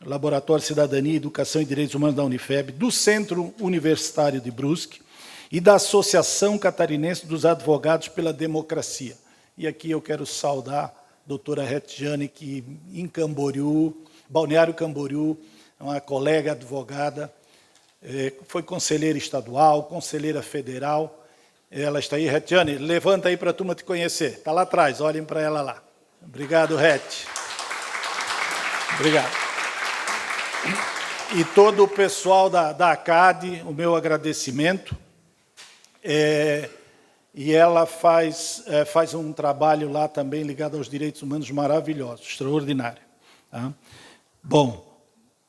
Laboratório de Cidadania, Educação e Direitos Humanos da Unifeb, do Centro Universitário de Brusque e da Associação Catarinense dos Advogados pela Democracia. E aqui eu quero saudar a doutora Retiane, que em Camboriú, Balneário Camboriú, é uma colega advogada, foi conselheira estadual, conselheira federal. Ela está aí. Retiane, levanta aí para a turma te conhecer. Está lá atrás, olhem para ela lá. Obrigado, Reti. Obrigado. E todo o pessoal da ACAD, o meu agradecimento. E ela faz um trabalho lá também ligado aos direitos humanos maravilhoso, extraordinário. Tá? Bom,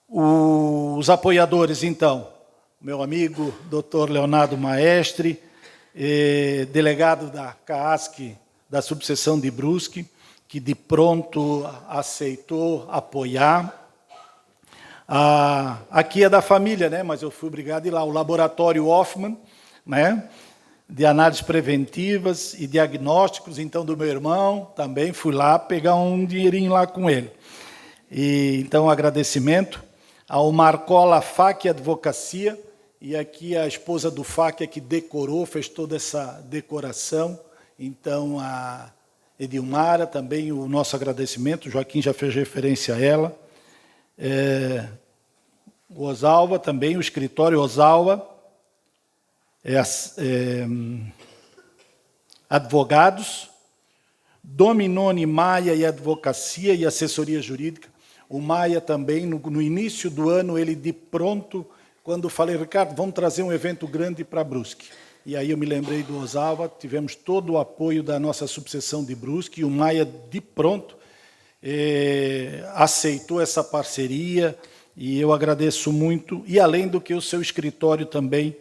os apoiadores, então, meu amigo Dr. Leonardo Maestre, delegado da CAASC, da subseção de Brusque, que de pronto aceitou apoiar. Aqui é da família, né? Mas eu fui obrigado a ir lá, o Laboratório Hoffman, né? De análises preventivas e diagnósticos, então, do meu irmão, também fui lá pegar um dinheirinho lá com ele. E, então, agradecimento ao Marcola FAC Advocacia, e aqui a esposa do FAC que decorou, fez toda essa decoração. Então, a Edilmara, também o nosso agradecimento, o Joaquim já fez referência a ela. O Osalva também, o escritório Osalva, advogados, Dominone Maia e Advocacia e Assessoria Jurídica. O Maia também, no início do ano, ele de pronto, quando falei, Ricardo, vamos trazer um evento grande para Brusque. E aí eu me lembrei do Osalva, tivemos todo o apoio da nossa subseção de Brusque, e o Maia, de pronto, aceitou essa parceria, e eu agradeço muito, e além do que o seu escritório também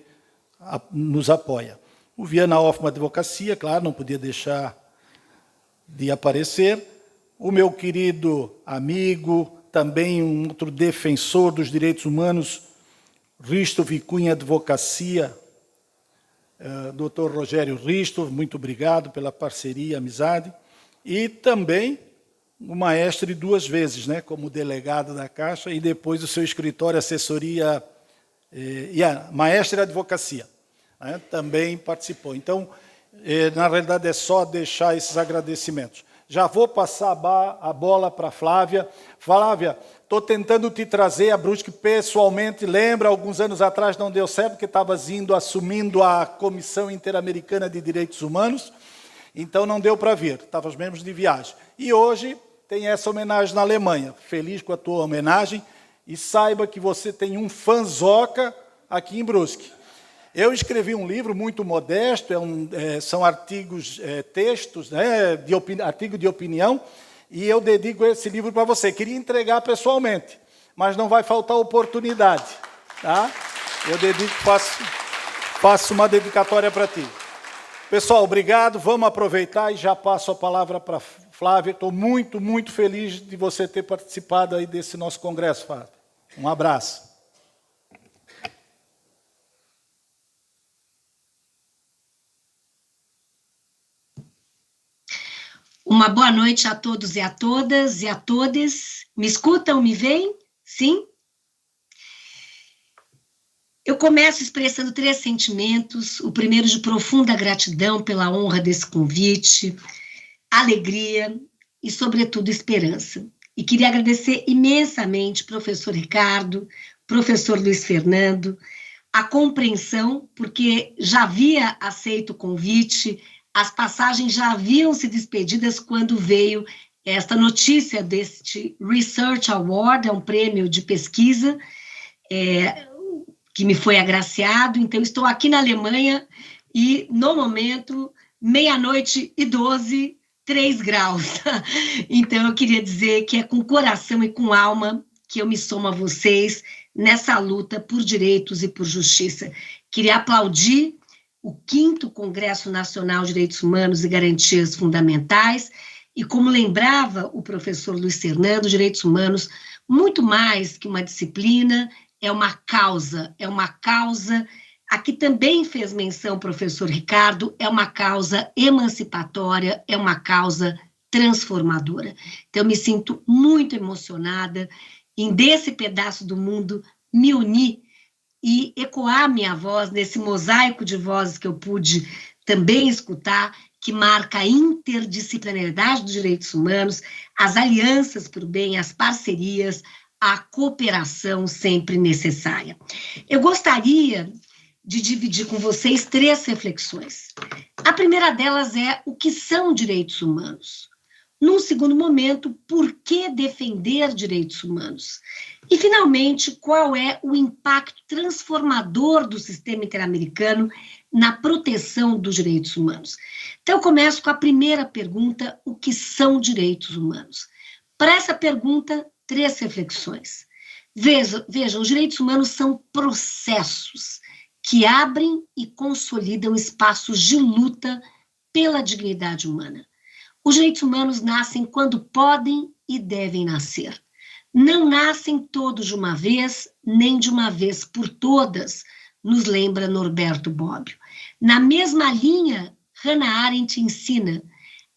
nos apoia. O Viana Hoffman Advocacia, claro, não podia deixar de aparecer. O meu querido amigo, também um outro defensor dos direitos humanos, Risto Vicunha Advocacia, Dr. Rogério Risto, muito obrigado pela parceria, amizade. E também o Maestre 2 vezes, né, como delegado da Caixa, e depois o seu escritório, assessoria, e a Maestre Advocacia, né, também participou. Então, na realidade, é só deixar esses agradecimentos. Já vou passar a bola para a Flávia. Flávia, estou tentando te trazer a Brusque pessoalmente. Lembra, alguns anos atrás não deu certo, porque estavas assumindo a Comissão Interamericana de Direitos Humanos, então não deu para vir, estavas mesmo de viagem. E hoje tem essa homenagem na Alemanha. Feliz com a tua homenagem e saiba que você tem um fanzoca aqui em Brusque. Eu escrevi um livro muito modesto, são artigos, textos, né, artigo de opinião, e eu dedico esse livro para você. Queria entregar pessoalmente, mas não vai faltar oportunidade. Tá? Eu dedico, faço uma dedicatória para ti. Pessoal, obrigado, vamos aproveitar e já passo a palavra para a Flávia. Estou muito, muito feliz de você ter participado aí desse nosso congresso, Flávia. Um abraço. Uma boa noite a todos e a todas e a todes. Me escutam, me veem? Sim? Eu começo expressando 3 sentimentos. O primeiro de profunda gratidão pela honra desse convite, alegria e, sobretudo, esperança. E queria agradecer imensamente professor Ricardo, professor Luiz Fernando, a compreensão, porque já havia aceito o convite, as passagens já haviam se despedidas quando veio esta notícia deste Research Award, é um prêmio de pesquisa que me foi agraciado. Então, estou aqui na Alemanha e, no momento, 00:12, 3 graus. Então, eu queria dizer que é com coração e com alma que eu me somo a vocês nessa luta por direitos e por justiça. Queria aplaudir o 5º Congresso Nacional de Direitos Humanos e Garantias Fundamentais, e como lembrava o professor Luiz Fernando, direitos humanos, muito mais que uma disciplina, é uma causa, aqui também fez menção o professor Ricardo, é uma causa emancipatória, é uma causa transformadora. Então, eu me sinto muito emocionada em, desse pedaço do mundo, me unir e ecoar minha voz nesse mosaico de vozes que eu pude também escutar, que marca a interdisciplinaridade dos direitos humanos, as alianças para o bem, as parcerias, a cooperação sempre necessária. Eu gostaria de dividir com vocês 3 reflexões. A primeira delas é o que são direitos humanos. Num segundo momento, por que defender direitos humanos? E, finalmente, qual é o impacto transformador do sistema interamericano na proteção dos direitos humanos? Então, eu começo com a primeira pergunta, o que são direitos humanos? Para essa pergunta, 3 reflexões. Vejam, os direitos humanos são processos que abrem e consolidam espaços de luta pela dignidade humana. Os direitos humanos nascem quando podem e devem nascer. Não nascem todos de uma vez, nem de uma vez por todas, nos lembra Norberto Bobbio. Na mesma linha, Hannah Arendt ensina: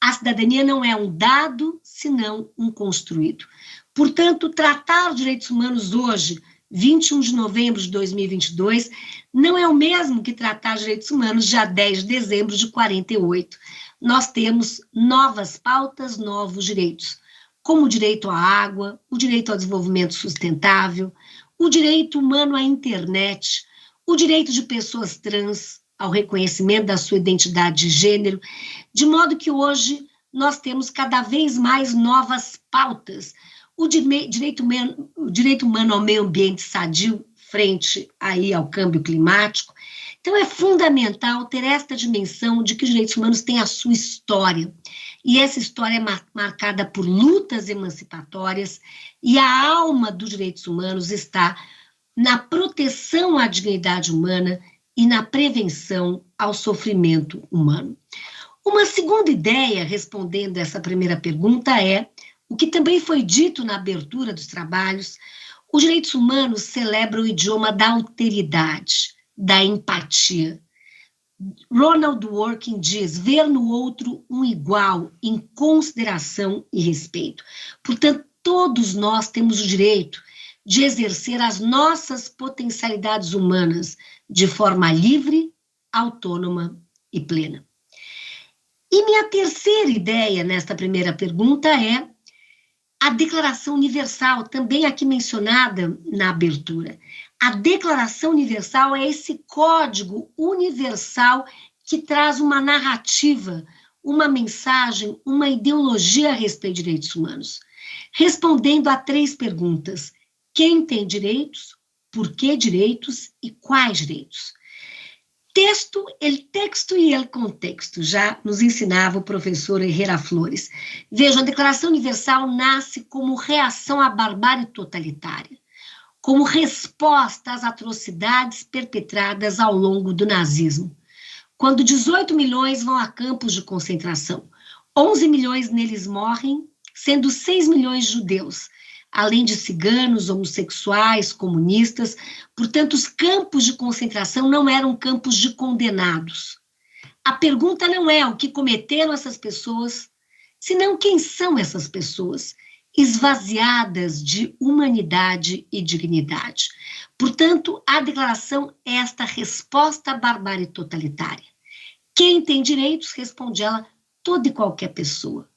a cidadania não é um dado, senão um construído. Portanto, tratar direitos humanos hoje, 21 de novembro de 2022, não é o mesmo que tratar direitos humanos já 10 de dezembro de 48. Nós temos novas pautas, novos direitos, como o direito à água, o direito ao desenvolvimento sustentável, o direito humano à internet, o direito de pessoas trans ao reconhecimento da sua identidade de gênero, de modo que hoje nós temos cada vez mais novas pautas. O direito humano ao meio ambiente sadio frente aí ao câmbio climático. Então, é fundamental ter esta dimensão de que os direitos humanos têm a sua história. E essa história é marcada por lutas emancipatórias, e a alma dos direitos humanos está na proteção à dignidade humana e na prevenção ao sofrimento humano. Uma segunda ideia, respondendo essa primeira pergunta, é o que também foi dito na abertura dos trabalhos: os direitos humanos celebram o idioma da alteridade, da empatia. Ronald Dworkin diz: ver no outro um igual em consideração e respeito. Portanto, todos nós temos o direito de exercer as nossas potencialidades humanas de forma livre, autônoma e plena. E minha terceira ideia nesta primeira pergunta é a Declaração Universal, também aqui mencionada na abertura. A Declaração Universal é esse código universal que traz uma narrativa, uma mensagem, uma ideologia a respeito de direitos humanos, respondendo a 3 perguntas: quem tem direitos, por que direitos e quais direitos? El texto e el contexto, já nos ensinava o professor Herrera Flores. Vejam, a Declaração Universal nasce como reação à barbárie totalitária, como resposta às atrocidades perpetradas ao longo do nazismo. Quando 18 milhões vão a campos de concentração, 11 milhões neles morrem, sendo 6 milhões judeus, além de ciganos, homossexuais, comunistas. Portanto, os campos de concentração não eram campos de condenados. A pergunta não é o que cometeram essas pessoas, senão quem são essas pessoas, esvaziadas de humanidade e dignidade. Portanto, a declaração é esta resposta à barbárie totalitária. Quem tem direitos, responde ela, toda e qualquer pessoa.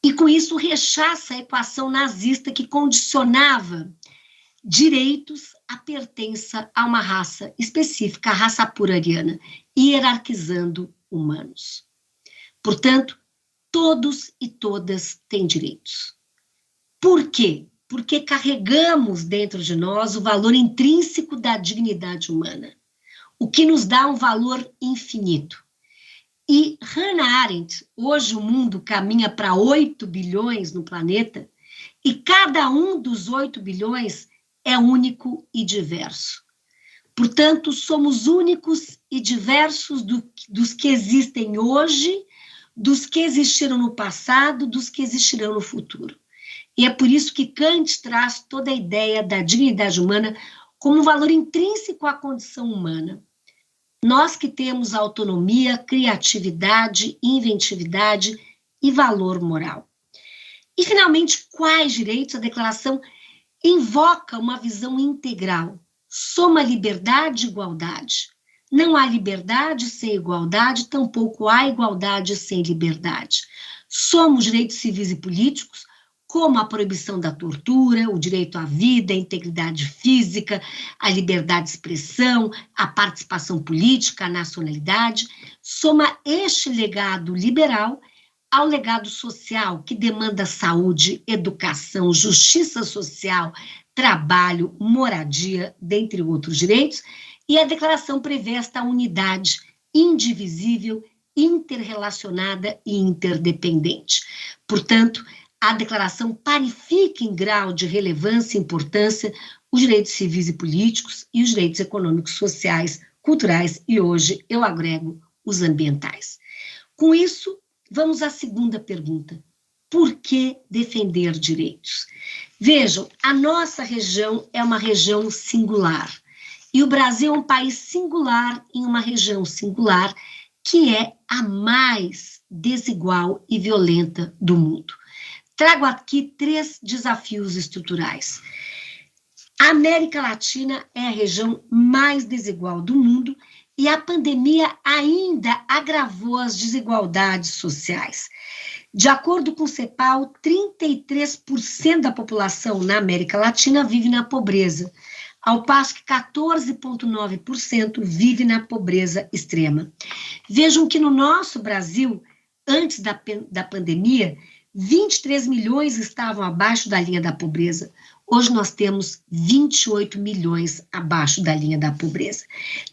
E com isso rechaça a equação nazista que condicionava direitos à pertença a uma raça específica, a raça pura-ariana, hierarquizando humanos. Portanto, todos e todas têm direitos. Por quê? Porque carregamos dentro de nós o valor intrínseco da dignidade humana, o que nos dá um valor infinito. E Hannah Arendt, hoje o mundo caminha para 8 bilhões no planeta, e cada um dos 8 bilhões é único e diverso. Portanto, somos únicos e diversos dos que existem hoje, dos que existiram no passado, dos que existirão no futuro. E é por isso que Kant traz toda a ideia da dignidade humana como um valor intrínseco à condição humana. Nós que temos autonomia, criatividade, inventividade e valor moral. E, finalmente, quais direitos? A declaração invoca uma visão integral. Soma liberdade e igualdade. Não há liberdade sem igualdade, tampouco há igualdade sem liberdade. Somos direitos civis e políticos, como a proibição da tortura, o direito à vida, a integridade física, a liberdade de expressão, a participação política, a nacionalidade. Soma este legado liberal ao legado social, que demanda saúde, educação, justiça social, trabalho, moradia, dentre outros direitos, e a declaração prevê esta unidade indivisível, interrelacionada e interdependente. Portanto, a declaração parifica em grau de relevância e importância os direitos civis e políticos e os direitos econômicos, sociais, culturais e hoje eu agrego os ambientais. Com isso, vamos à segunda pergunta. Por que defender direitos? Vejam, a nossa região é uma região singular e o Brasil é um país singular em uma região singular que é a mais desigual e violenta do mundo. Trago aqui 3 desafios estruturais. A América Latina é a região mais desigual do mundo e a pandemia ainda agravou as desigualdades sociais. De acordo com o CEPAL, 33% da população na América Latina vive na pobreza, ao passo que 14,9% vive na pobreza extrema. Vejam que no nosso Brasil, antes da pandemia, 23 milhões estavam abaixo da linha da pobreza. Hoje nós temos 28 milhões abaixo da linha da pobreza.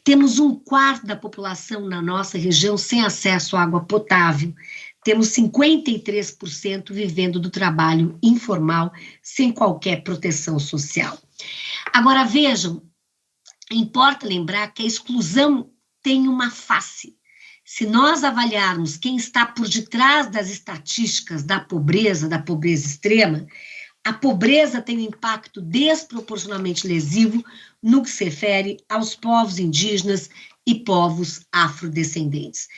Temos 1/4 da população na nossa região sem acesso à água potável. Temos 53% vivendo do trabalho informal, sem qualquer proteção social. Agora, vejam, importa lembrar que a exclusão tem uma face. Se nós avaliarmos quem está por detrás das estatísticas da pobreza extrema, a pobreza tem um impacto desproporcionalmente lesivo no que se refere aos povos indígenas e povos afrodescendentes.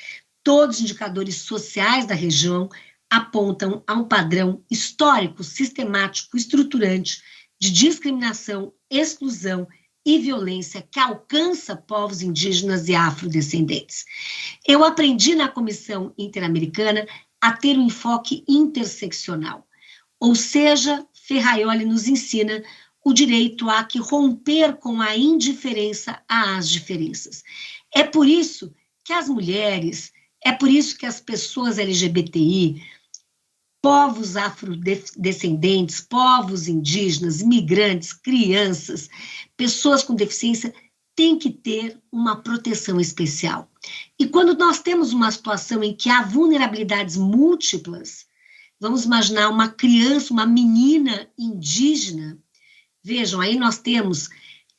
Todos os indicadores sociais da região apontam a um padrão histórico, sistemático, estruturante de discriminação, exclusão e violência que alcança povos indígenas e afrodescendentes. Eu aprendi na Comissão Interamericana a ter um enfoque interseccional, ou seja, Ferraioli nos ensina o direito a que romper com a indiferença às diferenças. É por isso que as mulheres, é por isso que as pessoas LGBTI, povos afrodescendentes, povos indígenas, imigrantes, crianças, pessoas com deficiência, têm que ter uma proteção especial. E quando nós temos uma situação em que há vulnerabilidades múltiplas, vamos imaginar uma criança, uma menina indígena, vejam, aí nós temos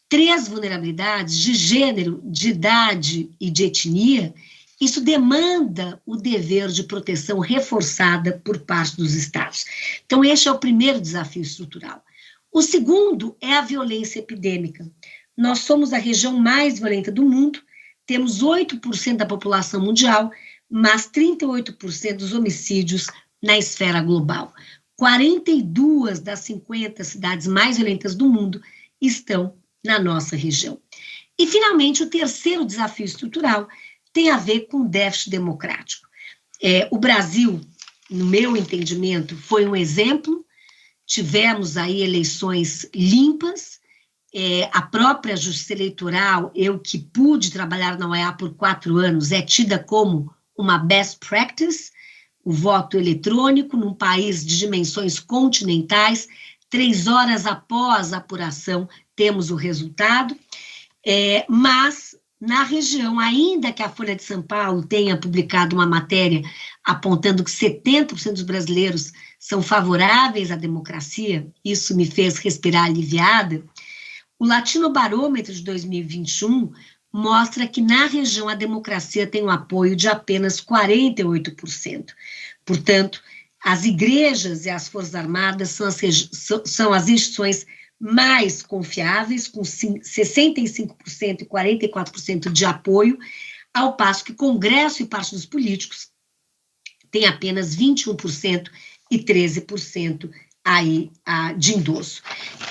3 vulnerabilidades de gênero, de idade e de etnia. Isso demanda o dever de proteção reforçada por parte dos Estados. Então, este é o primeiro desafio estrutural. O segundo é a violência epidêmica. Nós somos a região mais violenta do mundo, temos 8% da população mundial, mas 38% dos homicídios na esfera global. 42 das 50 cidades mais violentas do mundo estão na nossa região. E, finalmente, o terceiro desafio estrutural tem a ver com o déficit democrático. O Brasil, no meu entendimento, foi um exemplo, tivemos aí eleições limpas, a própria Justiça Eleitoral, eu que pude trabalhar na OEA por 4 anos, é tida como uma best practice, o voto eletrônico num país de dimensões continentais, 3 horas após a apuração temos o resultado, mas na região, ainda que a Folha de São Paulo tenha publicado uma matéria apontando que 70% dos brasileiros são favoráveis à democracia, isso me fez respirar aliviada, o Latinobarômetro de 2021 mostra que na região a democracia tem um apoio de apenas 48%. Portanto, as igrejas e as Forças Armadas são as instituições mais confiáveis, com 65% e 44% de apoio, ao passo que Congresso e partidos políticos têm apenas 21% e 13% aí, de endosso.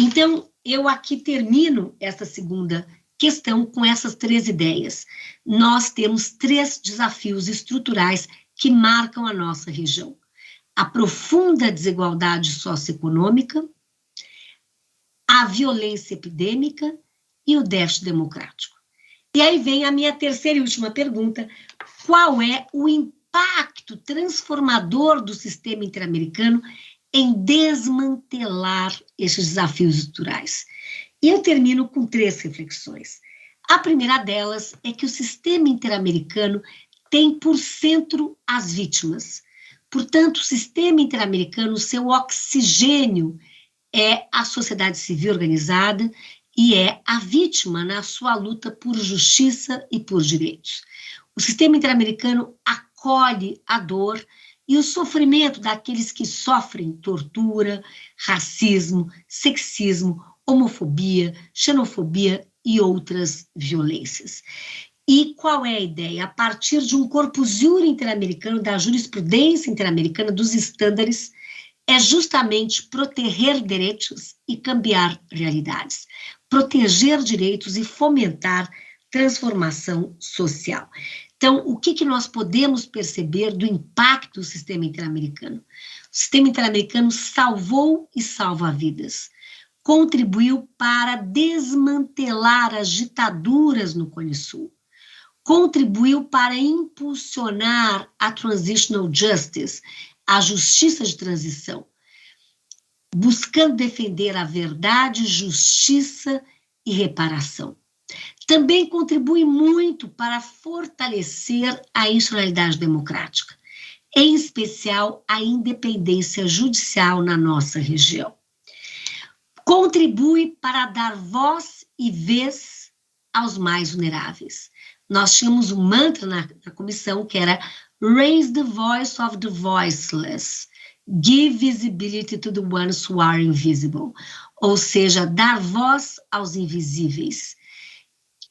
Então, eu aqui termino essa segunda questão com essas 3 ideias. Nós temos 3 desafios estruturais que marcam a nossa região. A profunda desigualdade socioeconômica, a violência epidêmica e o déficit democrático. E aí vem a minha terceira e última pergunta: qual é o impacto transformador do sistema interamericano em desmantelar esses desafios estruturais? E eu termino com 3 reflexões. A primeira delas é que o sistema interamericano tem por centro as vítimas. Portanto, o sistema interamericano, seu oxigênio é a sociedade civil organizada e é a vítima na sua luta por justiça e por direitos. O sistema interamericano acolhe a dor e o sofrimento daqueles que sofrem tortura, racismo, sexismo, homofobia, xenofobia e outras violências. E qual é a ideia? A partir de um corpus juri interamericano, da jurisprudência interamericana, dos estándares, é justamente proteger direitos e cambiar realidades, proteger direitos e fomentar transformação social. Então, o que nós podemos perceber do impacto do sistema interamericano? O sistema interamericano salvou e salva vidas, contribuiu para desmantelar as ditaduras no Cone Sul, contribuiu para impulsionar a Transitional Justice, a justiça de transição, buscando defender a verdade, justiça e reparação. Também contribui muito para fortalecer a institucionalidade democrática, em especial a independência judicial na nossa região. Contribui para dar voz e vez aos mais vulneráveis. Nós tínhamos um mantra na comissão que era Raise the voice of the voiceless, give visibility to the ones who are invisible, ou seja, dar voz aos invisíveis,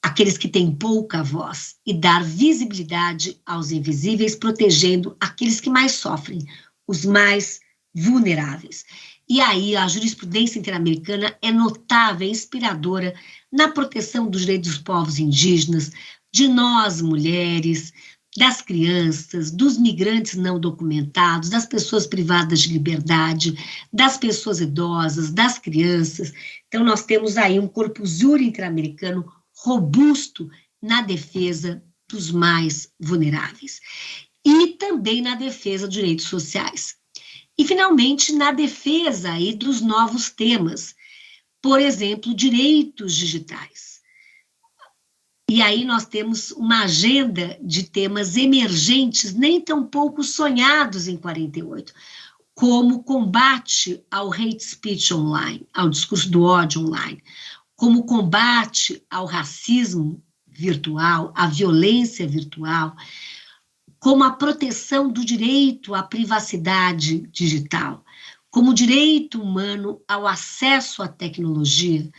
aqueles que têm pouca voz, e dar visibilidade aos invisíveis, protegendo aqueles que mais sofrem, os mais vulneráveis. E aí a jurisprudência interamericana é notável, é inspiradora na proteção dos direitos dos povos indígenas, de nós, mulheres, das crianças, dos migrantes não documentados, das pessoas privadas de liberdade, das pessoas idosas, das crianças. Então, nós temos aí um corpus juri interamericano robusto na defesa dos mais vulneráveis. E também na defesa dos direitos sociais. E, finalmente, na defesa aí dos novos temas, por exemplo, direitos digitais. E aí nós temos uma agenda de temas emergentes, nem tão pouco sonhados em 48, como combate ao hate speech online, ao discurso do ódio online, como combate ao racismo virtual, à violência virtual, como a proteção do direito à privacidade digital, como direito humano ao acesso à tecnologia,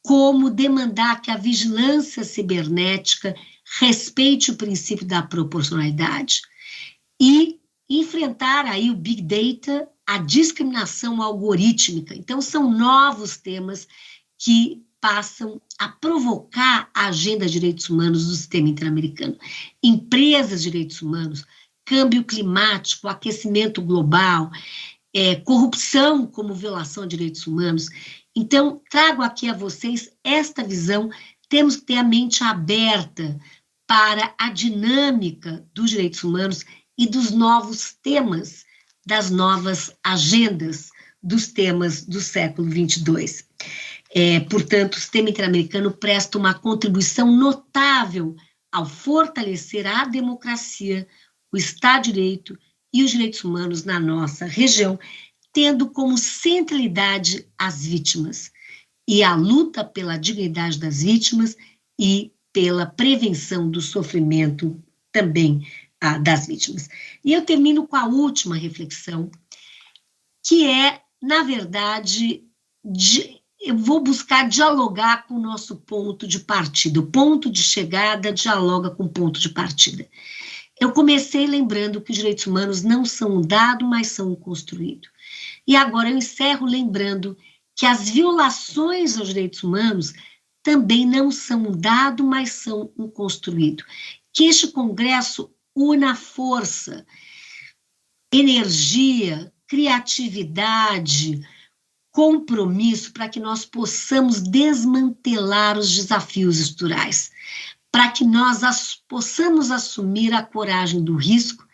como demandar que a vigilância cibernética respeite o princípio da proporcionalidade e enfrentar aí o Big Data, a discriminação algorítmica. Então, são novos temas que passam a provocar a agenda de direitos humanos do sistema interamericano. Empresas de direitos humanos, câmbio climático, aquecimento global, corrupção como violação de direitos humanos. Então, trago aqui a vocês esta visão. Temos que ter a mente aberta para a dinâmica dos direitos humanos e dos novos temas, das novas agendas dos temas do século 22. Portanto, o sistema interamericano presta uma contribuição notável ao fortalecer a democracia, o Estado de Direito e os direitos humanos na nossa região, tendo como centralidade as vítimas e a luta pela dignidade das vítimas e pela prevenção do sofrimento também das vítimas. E eu termino com a última reflexão, que é, na verdade, eu vou buscar dialogar com o nosso ponto de partida. O ponto de chegada dialoga com o ponto de partida. Eu comecei lembrando que os direitos humanos não são um dado, mas são um construído. E agora eu encerro lembrando que as violações aos direitos humanos também não são um dado, mas são um construído. Que este Congresso una força, energia, criatividade, compromisso para que nós possamos desmantelar os desafios estruturais, para que nós possamos assumir a coragem do risco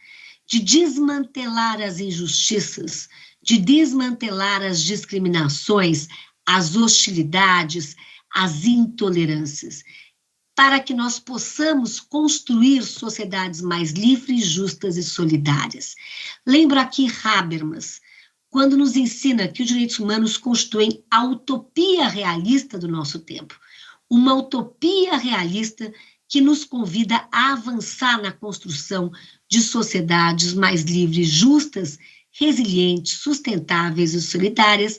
de desmantelar as injustiças, de desmantelar as discriminações, as hostilidades, as intolerâncias, para que nós possamos construir sociedades mais livres, justas e solidárias. Lembro aqui Habermas, quando nos ensina que os direitos humanos constituem a utopia realista do nosso tempo, uma utopia realista que nos convida a avançar na construção de sociedades mais livres, justas, resilientes, sustentáveis e solidárias,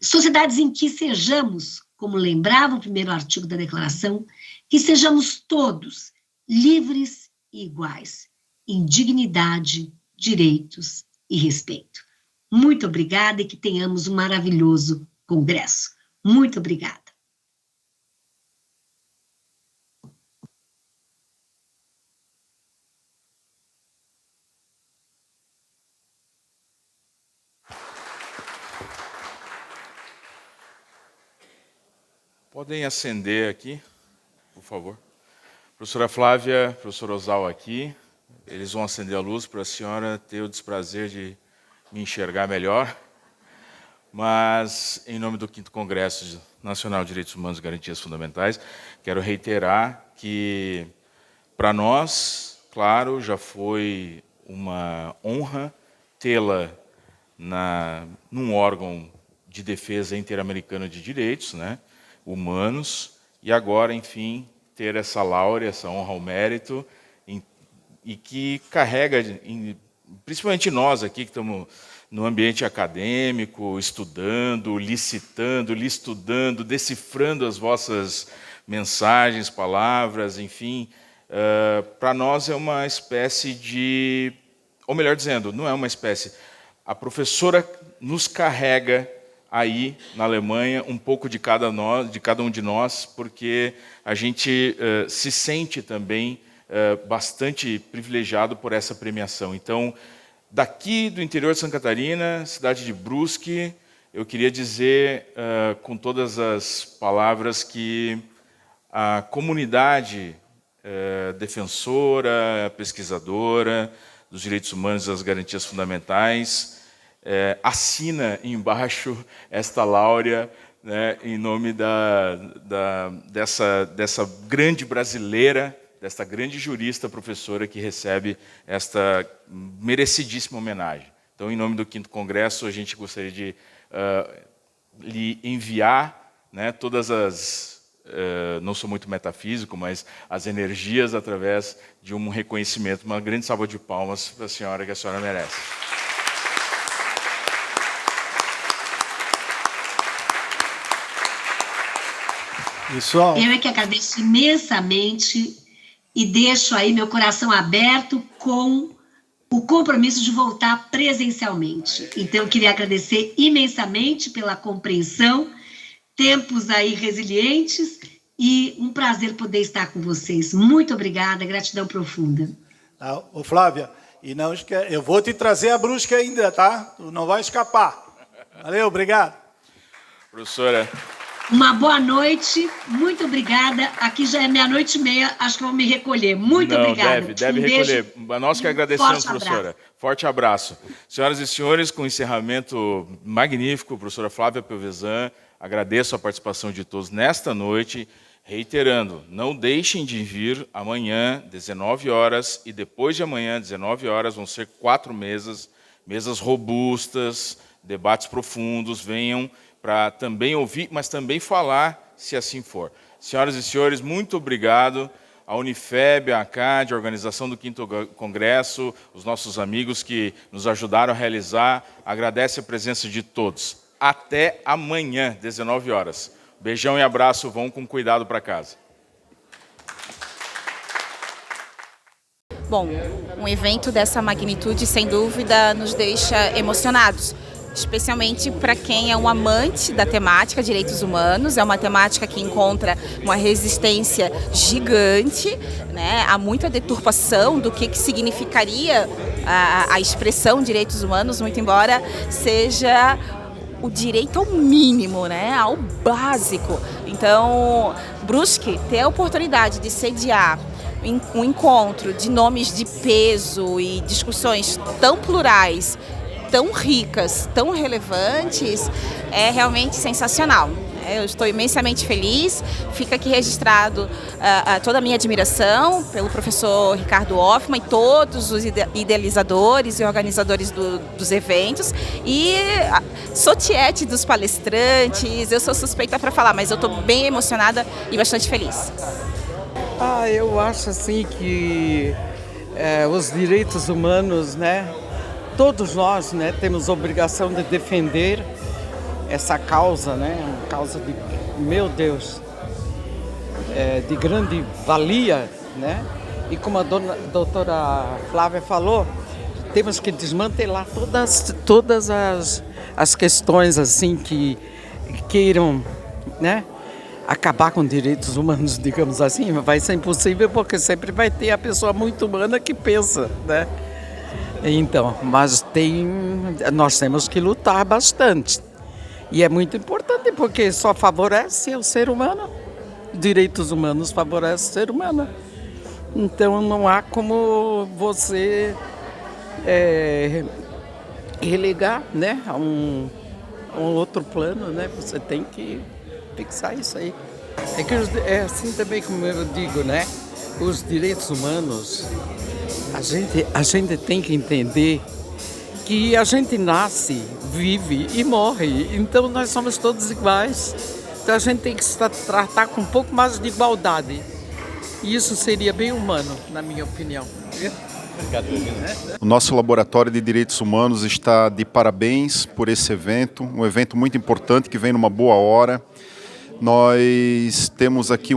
sociedades em que sejamos, como lembrava o primeiro artigo da Declaração, que sejamos todos livres e iguais, em dignidade, direitos e respeito. Muito obrigada e que tenhamos um maravilhoso congresso. Muito obrigada. Podem acender aqui, por favor. Professora Flávia, professor Ozawa aqui. Eles vão acender a luz para a senhora ter o desprazer de me enxergar melhor. Mas, em nome do 5º Congresso Nacional de Direitos Humanos e Garantias Fundamentais, quero reiterar que, para nós, claro, já foi uma honra tê-la num órgão de defesa interamericano de direitos, né, humanos, e agora, enfim, ter essa láurea, essa honra ao mérito, e que carrega, principalmente nós aqui que estamos no ambiente acadêmico, estudando, licitando, listudando, decifrando as vossas mensagens, palavras, enfim, para nós é uma espécie de, ou melhor dizendo, não é uma espécie, a professora nos carrega aí na Alemanha um pouco de cada um de nós, porque a gente se sente também bastante privilegiado por essa premiação. Então, daqui do interior de Santa Catarina, cidade de Brusque, eu queria dizer com todas as palavras que a comunidade defensora, pesquisadora dos direitos humanos e das garantias fundamentais assina embaixo esta láurea, né, em nome dessa grande brasileira, desta grande jurista, professora que recebe esta merecidíssima homenagem. Então, em nome do 5º Congresso, a gente gostaria de lhe enviar, né, todas as, não sou muito metafísico, mas as energias através de um reconhecimento, uma grande salva de palmas para a senhora, que a senhora merece. Pessoal, Eu é que agradeço imensamente e deixo aí meu coração aberto com o compromisso de voltar presencialmente. Então, eu queria agradecer imensamente pela compreensão, tempos aí resilientes e um prazer poder estar com vocês. Muito obrigada, gratidão profunda. ô Flávia, e não esquece, eu vou te trazer a Brusque ainda, tá? Tu não vai escapar. Valeu, obrigado. Professora... Uma boa noite, muito obrigada. Aqui já é 00:30, acho que eu vou me recolher. Muito obrigada. Deve recolher. Nós que agradecemos, professora. Forte abraço. Senhoras e senhores, com um encerramento magnífico, professora Flávia Pelvezan, agradeço a participação de todos nesta noite, reiterando, não deixem de vir amanhã, 19 horas, e depois de amanhã, 19 horas, vão ser 4 mesas robustas, debates profundos, venham para também ouvir, mas também falar, se assim for. Senhoras e senhores, muito obrigado. A Unifeb, a ACAD, a organização do 5º Congresso, os nossos amigos que nos ajudaram a realizar, agradece a presença de todos. Até amanhã, 19 horas. Beijão e abraço, vão com cuidado para casa. Bom, um evento dessa magnitude, sem dúvida, nos deixa emocionados. Especialmente para quem é um amante da temática direitos humanos, é uma temática que encontra uma resistência gigante, né? Há muita deturpação do que significaria a expressão direitos humanos, muito embora seja o direito ao mínimo, né? Ao básico. Então, Brusque ter a oportunidade de sediar um encontro de nomes de peso e discussões tão plurais, tão ricas, tão relevantes, é realmente sensacional. Eu estou imensamente feliz, fica aqui registrado toda a minha admiração pelo professor Ricardo Hoffmann e todos os idealizadores e organizadores dos eventos, e sou tiete dos palestrantes, eu sou suspeita para falar, mas eu estou bem emocionada e bastante feliz. Eu acho assim que os direitos humanos, né, todos nós, né, temos a obrigação de defender essa causa, né, uma causa de, meu Deus, de grande valia, né? E como a doutora Flávia falou, temos que desmantelar todas as questões assim que queiram, né, acabar com direitos humanos, digamos assim. Vai ser impossível porque sempre vai ter a pessoa muito humana que pensa, né? Então, mas nós temos que lutar bastante. E é muito importante porque só favorece o ser humano. Direitos humanos favorecem o ser humano. Então não há como você relegar, né, a um outro plano, né? Você tem que fixar isso aí. É assim também como eu digo, né? Os direitos humanos, a gente tem que entender que a gente nasce, vive e morre. Então nós somos todos iguais. Então a gente tem que se tratar com um pouco mais de igualdade. E isso seria bem humano, na minha opinião. O nosso Laboratório de Direitos Humanos está de parabéns por esse evento, um evento muito importante que vem numa boa hora. Nós temos aqui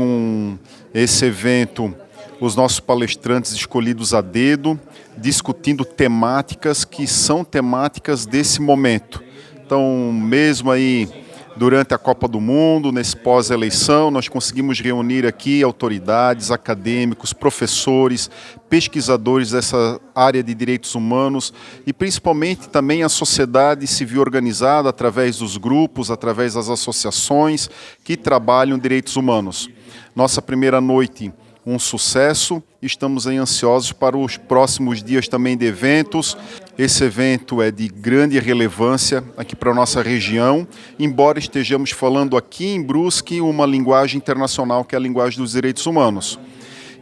esse evento os nossos palestrantes escolhidos a dedo, discutindo temáticas que são temáticas desse momento. Então, mesmo aí durante a Copa do Mundo, nesse pós-eleição, nós conseguimos reunir aqui autoridades, acadêmicos, professores, pesquisadores dessa área de direitos humanos e principalmente também a sociedade civil organizada através dos grupos, através das associações que trabalham direitos humanos. Nossa primeira noite, um sucesso, estamos aí ansiosos para os próximos dias também de eventos. Esse evento é de grande relevância aqui para a nossa região, embora estejamos falando aqui em Brusque uma linguagem internacional que é a linguagem dos direitos humanos.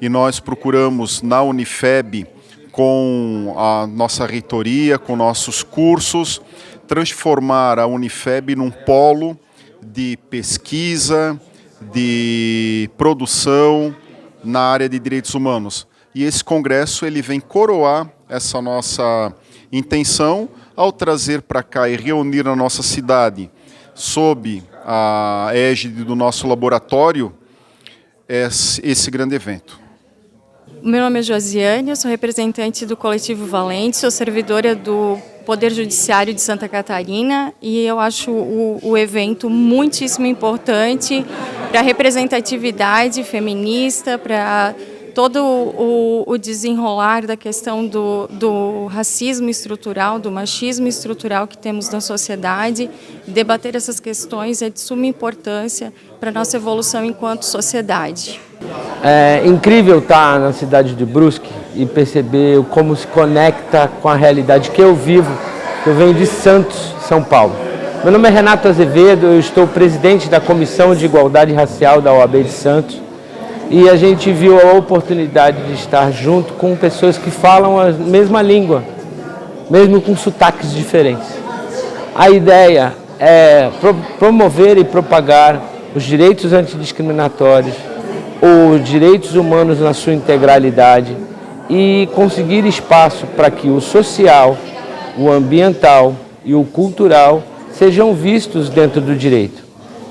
E nós procuramos na Unifeb, com a nossa reitoria, com nossos cursos, transformar a Unifeb num polo de pesquisa, de produção, na área de direitos humanos. E esse congresso ele vem coroar essa nossa intenção ao trazer para cá e reunir na nossa cidade, sob a égide do nosso laboratório, esse grande evento. Meu nome é Josiane, eu sou representante do Coletivo Valente, sou servidora do Poder Judiciário de Santa Catarina e eu acho o evento muitíssimo importante para a representatividade feminista, para todo o desenrolar da questão do racismo estrutural, do machismo estrutural que temos na sociedade. Debater essas questões é de suma importância para a nossa evolução enquanto sociedade. É incrível estar na cidade de Brusque e perceber como se conecta com a realidade que eu vivo, que eu venho de Santos, São Paulo. Meu nome é Renato Azevedo, eu estou presidente da Comissão de Igualdade Racial da OAB de Santos e a gente viu a oportunidade de estar junto com pessoas que falam a mesma língua, mesmo com sotaques diferentes. A ideia é promover e propagar os direitos antidiscriminatórios, os direitos humanos na sua integralidade e conseguir espaço para que o social, o ambiental e o cultural sejam vistos dentro do direito.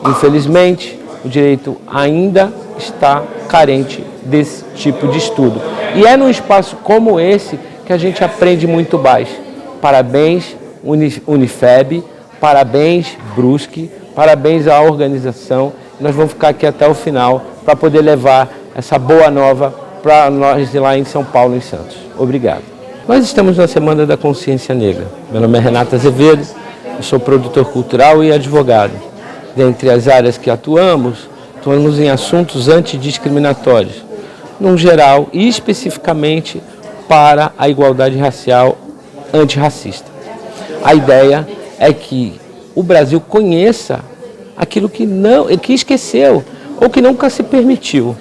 Infelizmente, o direito ainda está carente desse tipo de estudo. E é num espaço como esse que a gente aprende muito mais. Parabéns, Unifeb, parabéns, Brusque, parabéns à organização. Nós vamos ficar aqui até o final para poder levar essa boa nova para nós lá em São Paulo, em Santos. Obrigado. Nós estamos na Semana da Consciência Negra. Meu nome é Renato Azevedo, eu sou produtor cultural e advogado. Dentre as áreas que atuamos em assuntos antidiscriminatórios, num geral e especificamente para a igualdade racial antirracista. A ideia é que o Brasil conheça aquilo que esqueceu ou que nunca se permitiu.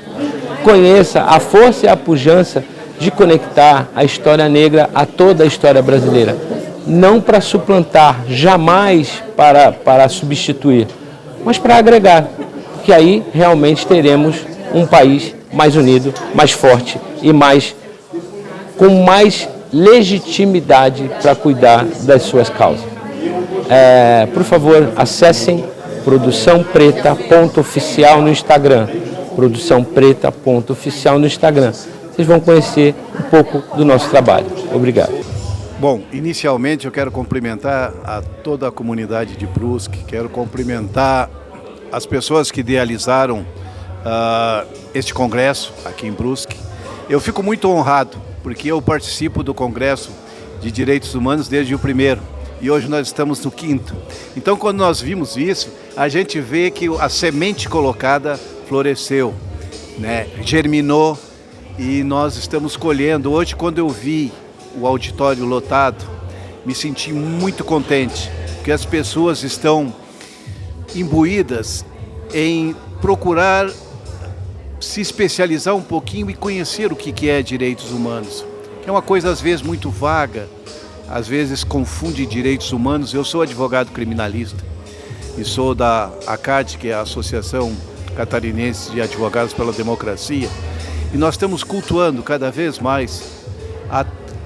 Conheça a força e a pujança de conectar a história negra a toda a história brasileira. Não para suplantar, jamais para substituir, mas para agregar. Que aí realmente teremos um país mais unido, mais forte e com mais legitimidade para cuidar das suas causas. Por favor, acessem produçãopreta.oficial no Instagram. Produçãopreta.oficial no Instagram. Vocês vão conhecer um pouco do nosso trabalho. Obrigado. Bom, inicialmente eu quero cumprimentar a toda a comunidade de Brusque, quero cumprimentar as pessoas que idealizaram este congresso aqui em Brusque. Eu fico muito honrado, porque eu participo do Congresso de Direitos Humanos desde o primeiro, e hoje nós estamos no quinto. Então, quando nós vimos isso, a gente vê que a semente colocada floresceu, né? Germinou, e nós estamos colhendo. Hoje, quando eu vi o auditório lotado, me senti muito contente, porque as pessoas estão imbuídas em procurar se especializar um pouquinho e conhecer o que é direitos humanos, que é uma coisa às vezes muito vaga, às vezes confunde direitos humanos. Eu sou advogado criminalista e sou da ACAD, que é a Associação Catarinense de Advogados pela Democracia, e nós estamos cultuando cada vez mais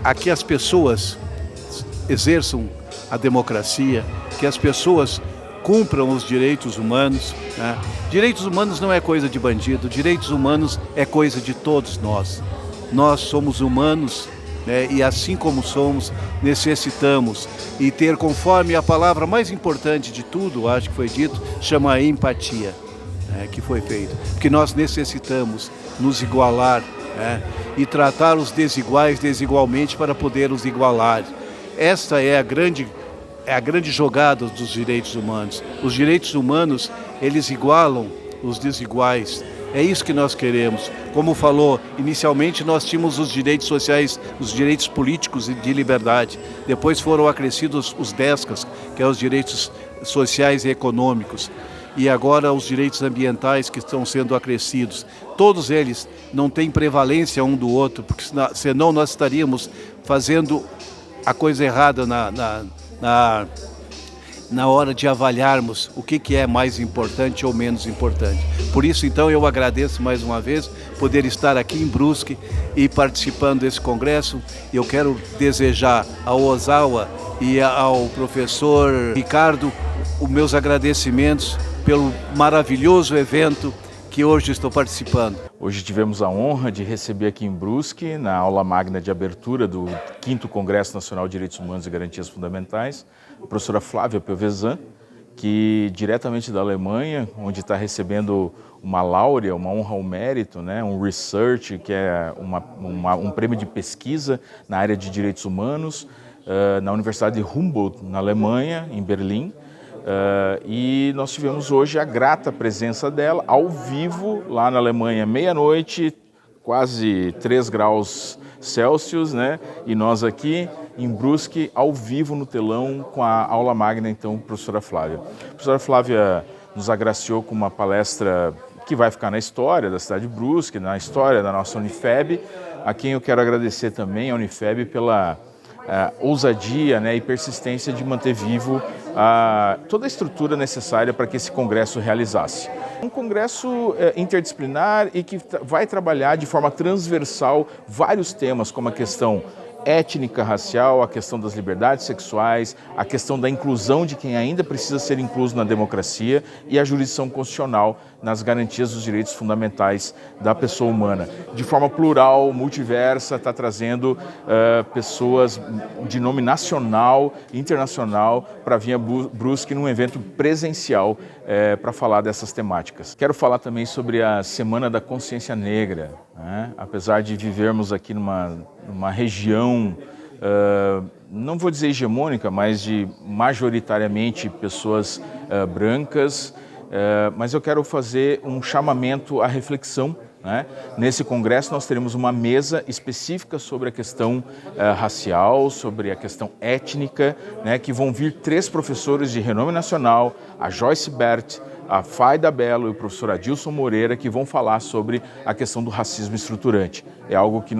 a que as pessoas exerçam a democracia, que as pessoas cumpram os direitos humanos, né? Direitos humanos não é coisa de bandido, direitos humanos é coisa de todos nós. Nós somos humanos, né? E assim como somos, necessitamos e ter, conforme a palavra mais importante de tudo, acho que foi dito, chama a empatia, né? Que foi feito. Porque nós necessitamos nos igualar, né? E tratar os desiguais desigualmente para poder os igualar. Esta é a grande jogada dos direitos humanos. Os direitos humanos, eles igualam os desiguais. É isso que nós queremos. Como falou, inicialmente nós tínhamos os direitos sociais, os direitos políticos e de liberdade. Depois foram acrescidos os DESCAs, que são os direitos sociais e econômicos. E agora os direitos ambientais que estão sendo acrescidos. Todos eles não têm prevalência um do outro, porque senão nós estaríamos fazendo a coisa errada na hora de avaliarmos o que é mais importante ou menos importante. Por isso, então, eu agradeço mais uma vez poder estar aqui em Brusque e participando desse congresso. Eu quero desejar ao Ozawa e ao professor Ricardo os meus agradecimentos pelo maravilhoso evento que hoje estou participando. Hoje tivemos a honra de receber aqui em Brusque, na aula magna de abertura do 5º Congresso Nacional de Direitos Humanos e Garantias Fundamentais, a professora Flávia Piovesan, que diretamente da Alemanha, onde está recebendo uma laurea, uma honra ao mérito, né, um research, que é um prêmio de pesquisa na área de direitos humanos, na Universidade de Humboldt, na Alemanha, em Berlim. E nós tivemos hoje a grata presença dela ao vivo lá na Alemanha, meia-noite, quase 3 graus Celsius, né? E nós aqui em Brusque, ao vivo no telão, com a aula magna, então, professora Flávia. A professora Flávia nos agraciou com uma palestra que vai ficar na história da cidade de Brusque, na história da nossa Unifeb, a quem eu quero agradecer também, a Unifeb, pela ousadia, né, e persistência de manter vivo toda a estrutura necessária para que esse congresso realizasse. Um congresso interdisciplinar e que vai trabalhar de forma transversal vários temas, como a questão étnica, racial, a questão das liberdades sexuais, a questão da inclusão de quem ainda precisa ser incluso na democracia e a jurisdição constitucional nas garantias dos direitos fundamentais da pessoa humana. De forma plural, multiversa, está trazendo pessoas de nome nacional e internacional para vir a Brusque num evento presencial para falar dessas temáticas. Quero falar também sobre a Semana da Consciência Negra, né? Apesar de vivermos aqui numa região, não vou dizer hegemônica, mas de majoritariamente pessoas brancas, mas eu quero fazer um chamamento à reflexão, né? Nesse congresso nós teremos uma mesa específica sobre a questão racial, sobre a questão étnica, né? Que vão vir 3 professores de renome nacional, a Joyce Bert, a Faida Bello e o professor Adilson Moreira, que vão falar sobre a questão do racismo estruturante. É algo que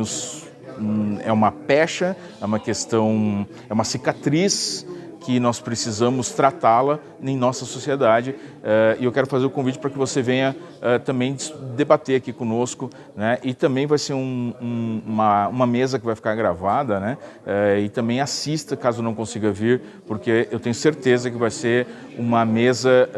é uma pecha, é uma questão, é uma cicatriz que nós precisamos tratá-la em nossa sociedade, e eu quero fazer o convite para que você venha também debater aqui conosco, né? E também vai ser uma mesa que vai ficar gravada, né? E também assista caso não consiga vir, porque eu tenho certeza que vai ser uma mesa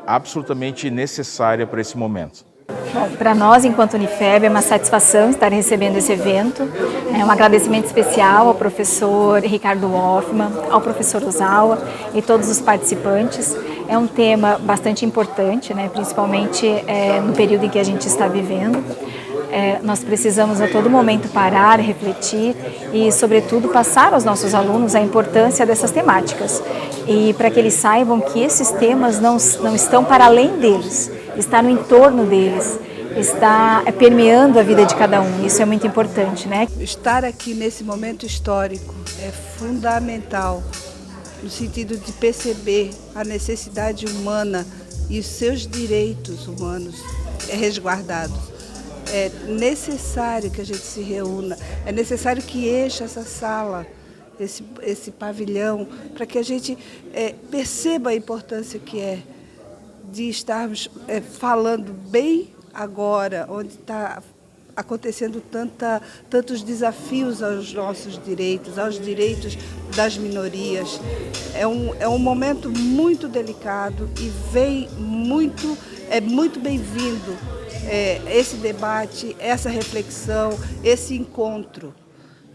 absolutamente necessária para esse momento. Bom, para nós, enquanto Unifeb, é uma satisfação estar recebendo esse evento. É um agradecimento especial ao professor Ricardo Hoffmann, ao professor Ozawa e todos os participantes. É um tema bastante importante, né, principalmente no período em que a gente está vivendo. Nós precisamos a todo momento parar, refletir e, sobretudo, passar aos nossos alunos a importância dessas temáticas. E para que eles saibam que esses temas não estão para além deles, está no entorno deles, está permeando a vida de cada um. Isso é muito importante, né? Estar aqui nesse momento histórico é fundamental, no sentido de perceber a necessidade humana e os seus direitos humanos resguardados. É necessário que a gente se reúna, é necessário que encha essa sala, esse pavilhão, para que a gente perceba a importância que é de estarmos falando bem agora, onde está acontecendo tantos desafios aos nossos direitos, aos direitos das minorias. É um momento muito delicado e é muito bem-vindo esse debate, essa reflexão, esse encontro.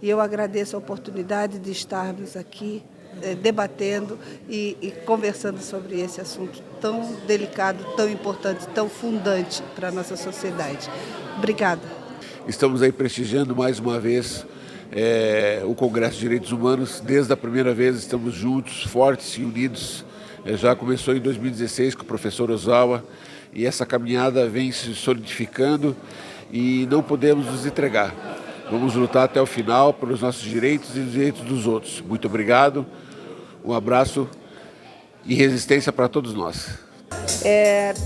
E eu agradeço a oportunidade de estarmos aqui debatendo e conversando sobre esse assunto tão delicado, tão importante, tão fundante para a nossa sociedade. Obrigada. Estamos aí prestigiando mais uma vez o Congresso de Direitos Humanos. Desde a primeira vez estamos juntos, fortes e unidos. Já começou em 2016 com o professor Ozawa e essa caminhada vem se solidificando e não podemos nos entregar. Vamos lutar até o final pelos nossos direitos e os direitos dos outros. Muito obrigado, um abraço e resistência para todos nós.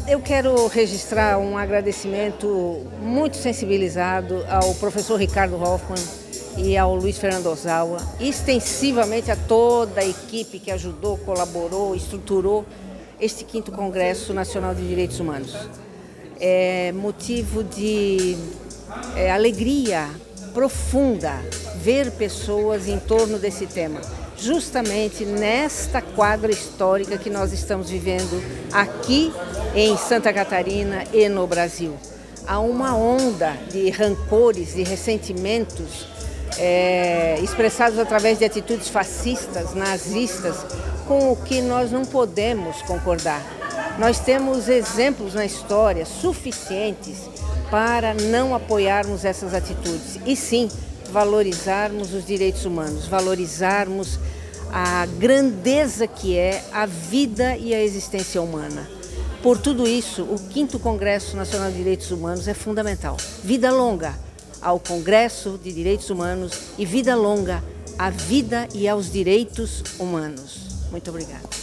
Eu quero registrar um agradecimento muito sensibilizado ao professor Ricardo Hoffmann e ao Luiz Fernando Ozawa, extensivamente a toda a equipe que ajudou, colaborou, estruturou este 5º Congresso Nacional de Direitos Humanos. É motivo de alegria profunda ver pessoas em torno desse tema, justamente nesta quadra histórica que nós estamos vivendo aqui em Santa Catarina e no Brasil. Há uma onda de rancores e ressentimentos expressados através de atitudes fascistas, nazistas, com o que nós não podemos concordar. Nós temos exemplos na história suficientes para não apoiarmos essas atitudes e sim valorizarmos os direitos humanos, valorizarmos a grandeza que é a vida e a existência humana. Por tudo isso, o 5º Congresso Nacional de Direitos Humanos é fundamental. Vida longa ao Congresso de Direitos Humanos e vida longa à vida e aos direitos humanos. Muito obrigada.